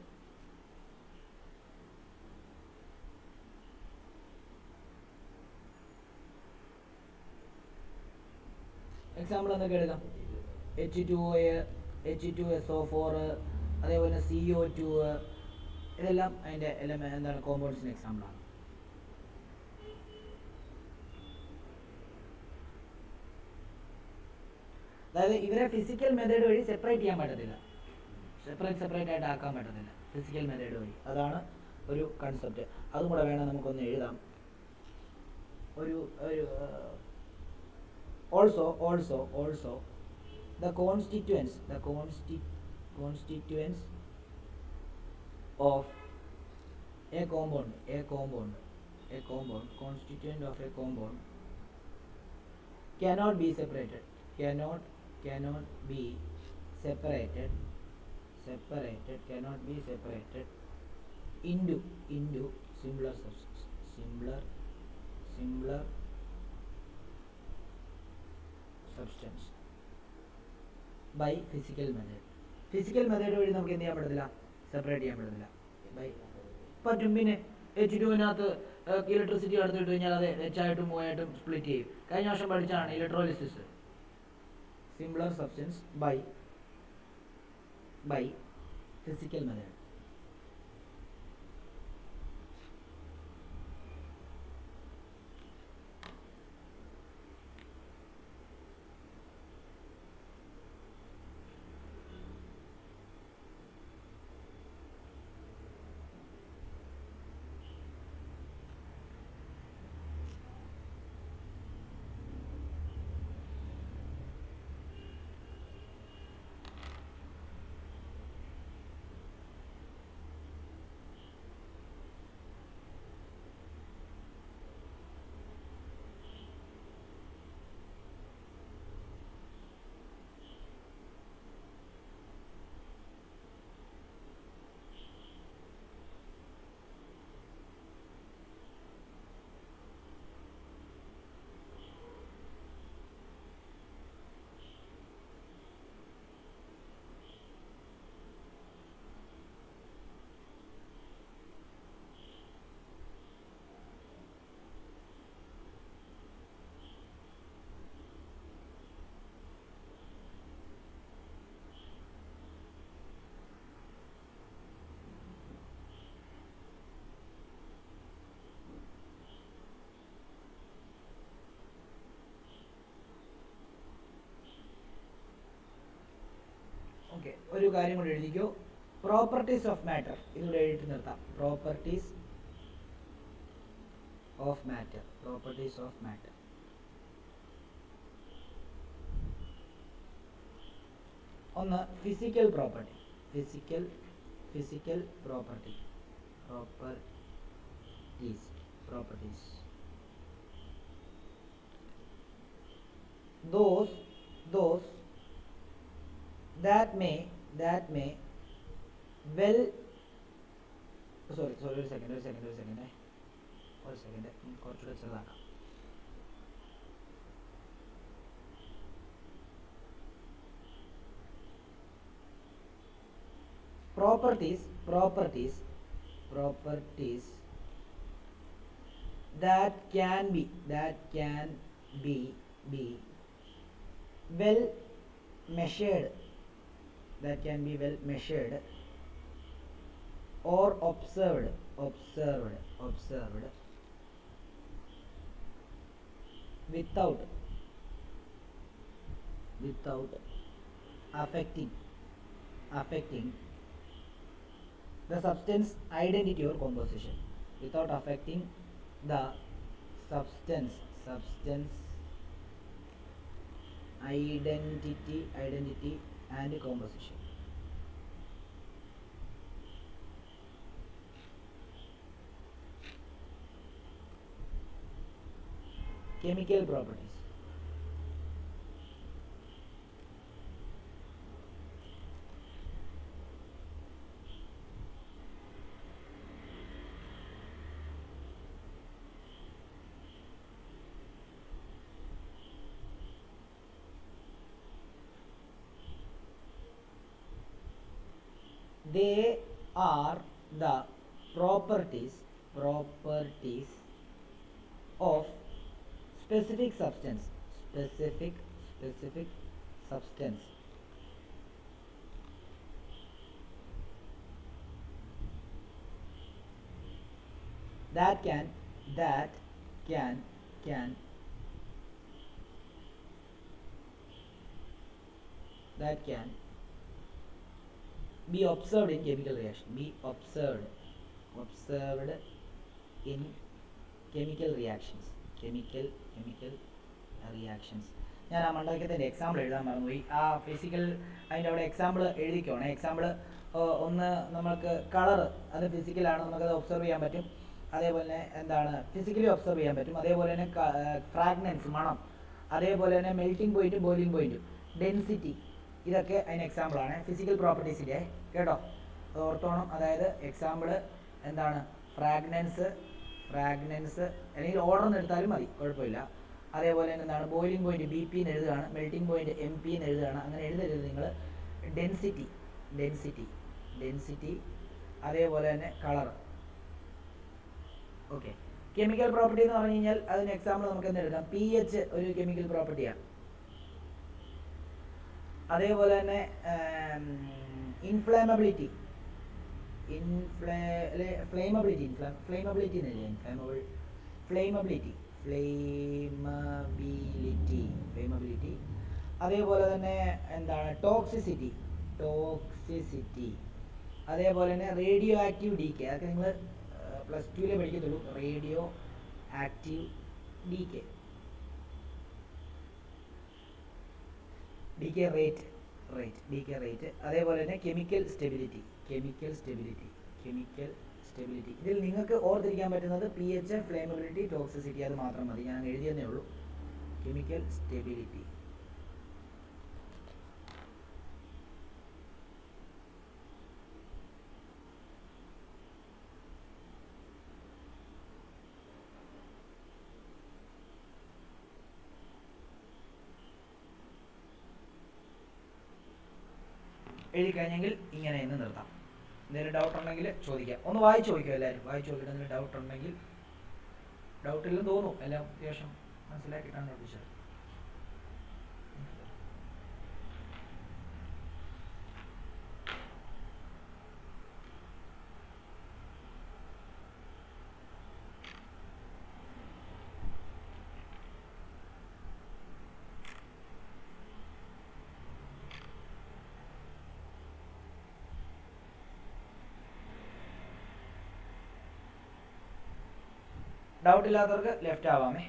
എക്സാമ്പിൾ എന്തൊക്കെ എടുക്കാം? H2SO4, അതേപോലെ CO2, ഇതെല്ലാം അതിൻ്റെ എന്താണ് കോമ്പൗണ്ട്സിന് എക്സാമ്പിളാണ്. അതായത് ഇവരെ ഫിസിക്കൽ മെത്തേഡ് വഴി സെപ്പറേറ്റ് ചെയ്യാൻ പറ്റത്തില്ല, സെപ്പറേറ്റ് ആയിട്ട് ആക്കാൻ പറ്റത്തില്ല ഫിസിക്കൽ മെത്തേഡ് വഴി. അതാണ് ഒരു കൺസെപ്റ്റ്. അതും കൂടെ വേണം നമുക്കൊന്ന് എഴുതാം. ഒരു also the constituents of a compound constituent of a compound cannot be separated into similar substance by physical method വഴി നമുക്ക് എന്ത് ചെയ്യാൻ പറ്റത്തില്ല, സെപ്പറേറ്റ് ചെയ്യാൻ പറ്റത്തില്ല. പറ്റും. പിന്നെ H2വിനകത്ത് ഇലക്ട്രിസിറ്റി എടുത്തിട്ട് കഴിഞ്ഞാൽ അത് H ആയിട്ടും O ആയിട്ടും സ്പ്ലിറ്റ് ചെയ്യും. കഴിഞ്ഞ വർഷം പഠിച്ചാണ് electrolysis. Simpler substance by physical method. Okay, ഒരു കാര്യം കൂടി എഴുതിക്കോ. പ്രോപ്പർട്ടീസ് ഓഫ് മാറ്റർ ഇതിലൂടെ എഴുതി നിർത്താം. പ്രോപ്പർട്ടീസ് ഓഫ് മാറ്റർ ഒന്ന് physical property. Properties those that may well sorry ഒരു സെക്കൻഡ് കുറച്ചുകൂടെ ചെറുതാക്കാം. properties that can be well measured or observed without affecting the substance identity or composition. Without affecting the substance identity and composition. Chemical properties. They are the properties of specific substance that can be observed in chemical reaction. Observed in chemical reactions. Chemical reactions. ഞാൻ ആ മണ്ഡലത്തിൻ്റെ example എഴുതാൻ മറന്നുപോയി. ആ physical അതിൻ്റെ അവിടെ example എഴുതിക്കോണേ. Example ഒന്ന് നമ്മൾക്ക് colour, അത് ഫിസിക്കലാണ്, നമുക്കത് ഒബ്സർവ് ചെയ്യാൻ പറ്റും. അതേപോലെ തന്നെ എന്താണ് ഫിസിക്കലി ഒബ്സർവ് ചെയ്യാൻ പറ്റും. അതേപോലെ തന്നെ ഫ്രാഗ്നൻസ്, മണം, അതേപോലെ തന്നെ melting point, boiling point, density, ഇതൊക്കെ അതിന് എക്സാമ്പിളാണ് ഫിസിക്കൽ പ്രോപ്പർട്ടീസിൻ്റെ. കേട്ടോ, അത് ഓർത്തോണം. അതായത് എക്സാമ്പിൾ എന്താണ് ഫ്രാഗ്നൻസ് അല്ലെങ്കിൽ ഓർഡർ എടുത്താലും മതി, കുഴപ്പമില്ല. അതേപോലെ തന്നെ എന്താണ് ബോയിലിംഗ് പോയിന്റ് BP എന്ന് എഴുതുകയാണ്, മെൽറ്റിംഗ് പോയിന്റ് MP എന്ന് എഴുതുകയാണ്. അങ്ങനെ എഴുതരുത് നിങ്ങൾ. ഡെൻസിറ്റി, അതേപോലെ തന്നെ കളർ. ഓക്കെ. കെമിക്കൽ പ്രോപ്പർട്ടി എന്ന് പറഞ്ഞു കഴിഞ്ഞാൽ അതിന് എക്സാമ്പിൾ നമുക്ക് എന്ത് എടുക്കാം? pH ഒരു കെമിക്കൽ പ്രോപ്പർട്ടിയാണ്. അതേപോലെ തന്നെ ഫ്ലേമബിലിറ്റി അതേപോലെ തന്നെ എന്താണ് ടോക്സിസിറ്റി. അതേപോലെ തന്നെ റേഡിയോ ആക്റ്റീവ് ഡീകെ. അതൊക്കെ നിങ്ങൾ +2 പഠിക്കത്തുള്ളൂ. Radioactive decay rate. അതേപോലെ തന്നെ കെമിക്കൽ സ്റ്റെബിലിറ്റി. ഇതിൽ നിങ്ങൾക്ക് ഓർത്തിരിക്കാൻ പറ്റുന്നത് pH, ഫ്ലേമബിലിറ്റി, ടോക്സിസിറ്റി, അത് മാത്രം മതി. ഞാൻ എഴുതിയെന്നേ ഉള്ളൂ. Chemical stability. എഴുതി കഴിഞ്ഞെങ്കിൽ ഇങ്ങനെ ഇന്ന് നിർത്താം. എന്തെങ്കിലും ഡൗട്ട് ഉണ്ടെങ്കിൽ ചോദിക്കാം. ഒന്ന് വായിച്ചു നോക്കിയോ എല്ലാവരും? വായിച്ചു നോക്കിയിട്ട് എന്തെങ്കിലും ഡൗട്ട് ഉണ്ടെങ്കിൽ, ഡൗട്ടില്ലെന്ന് തോന്നും, എല്ലാം അത്യാവശ്യം മനസ്സിലാക്കിയിട്ടാണ് പഠിച്ചത്. ഡൗട്ട് ഇല്ലാത്തവർക്ക് ലെഫ്റ്റ് ആവാമേ.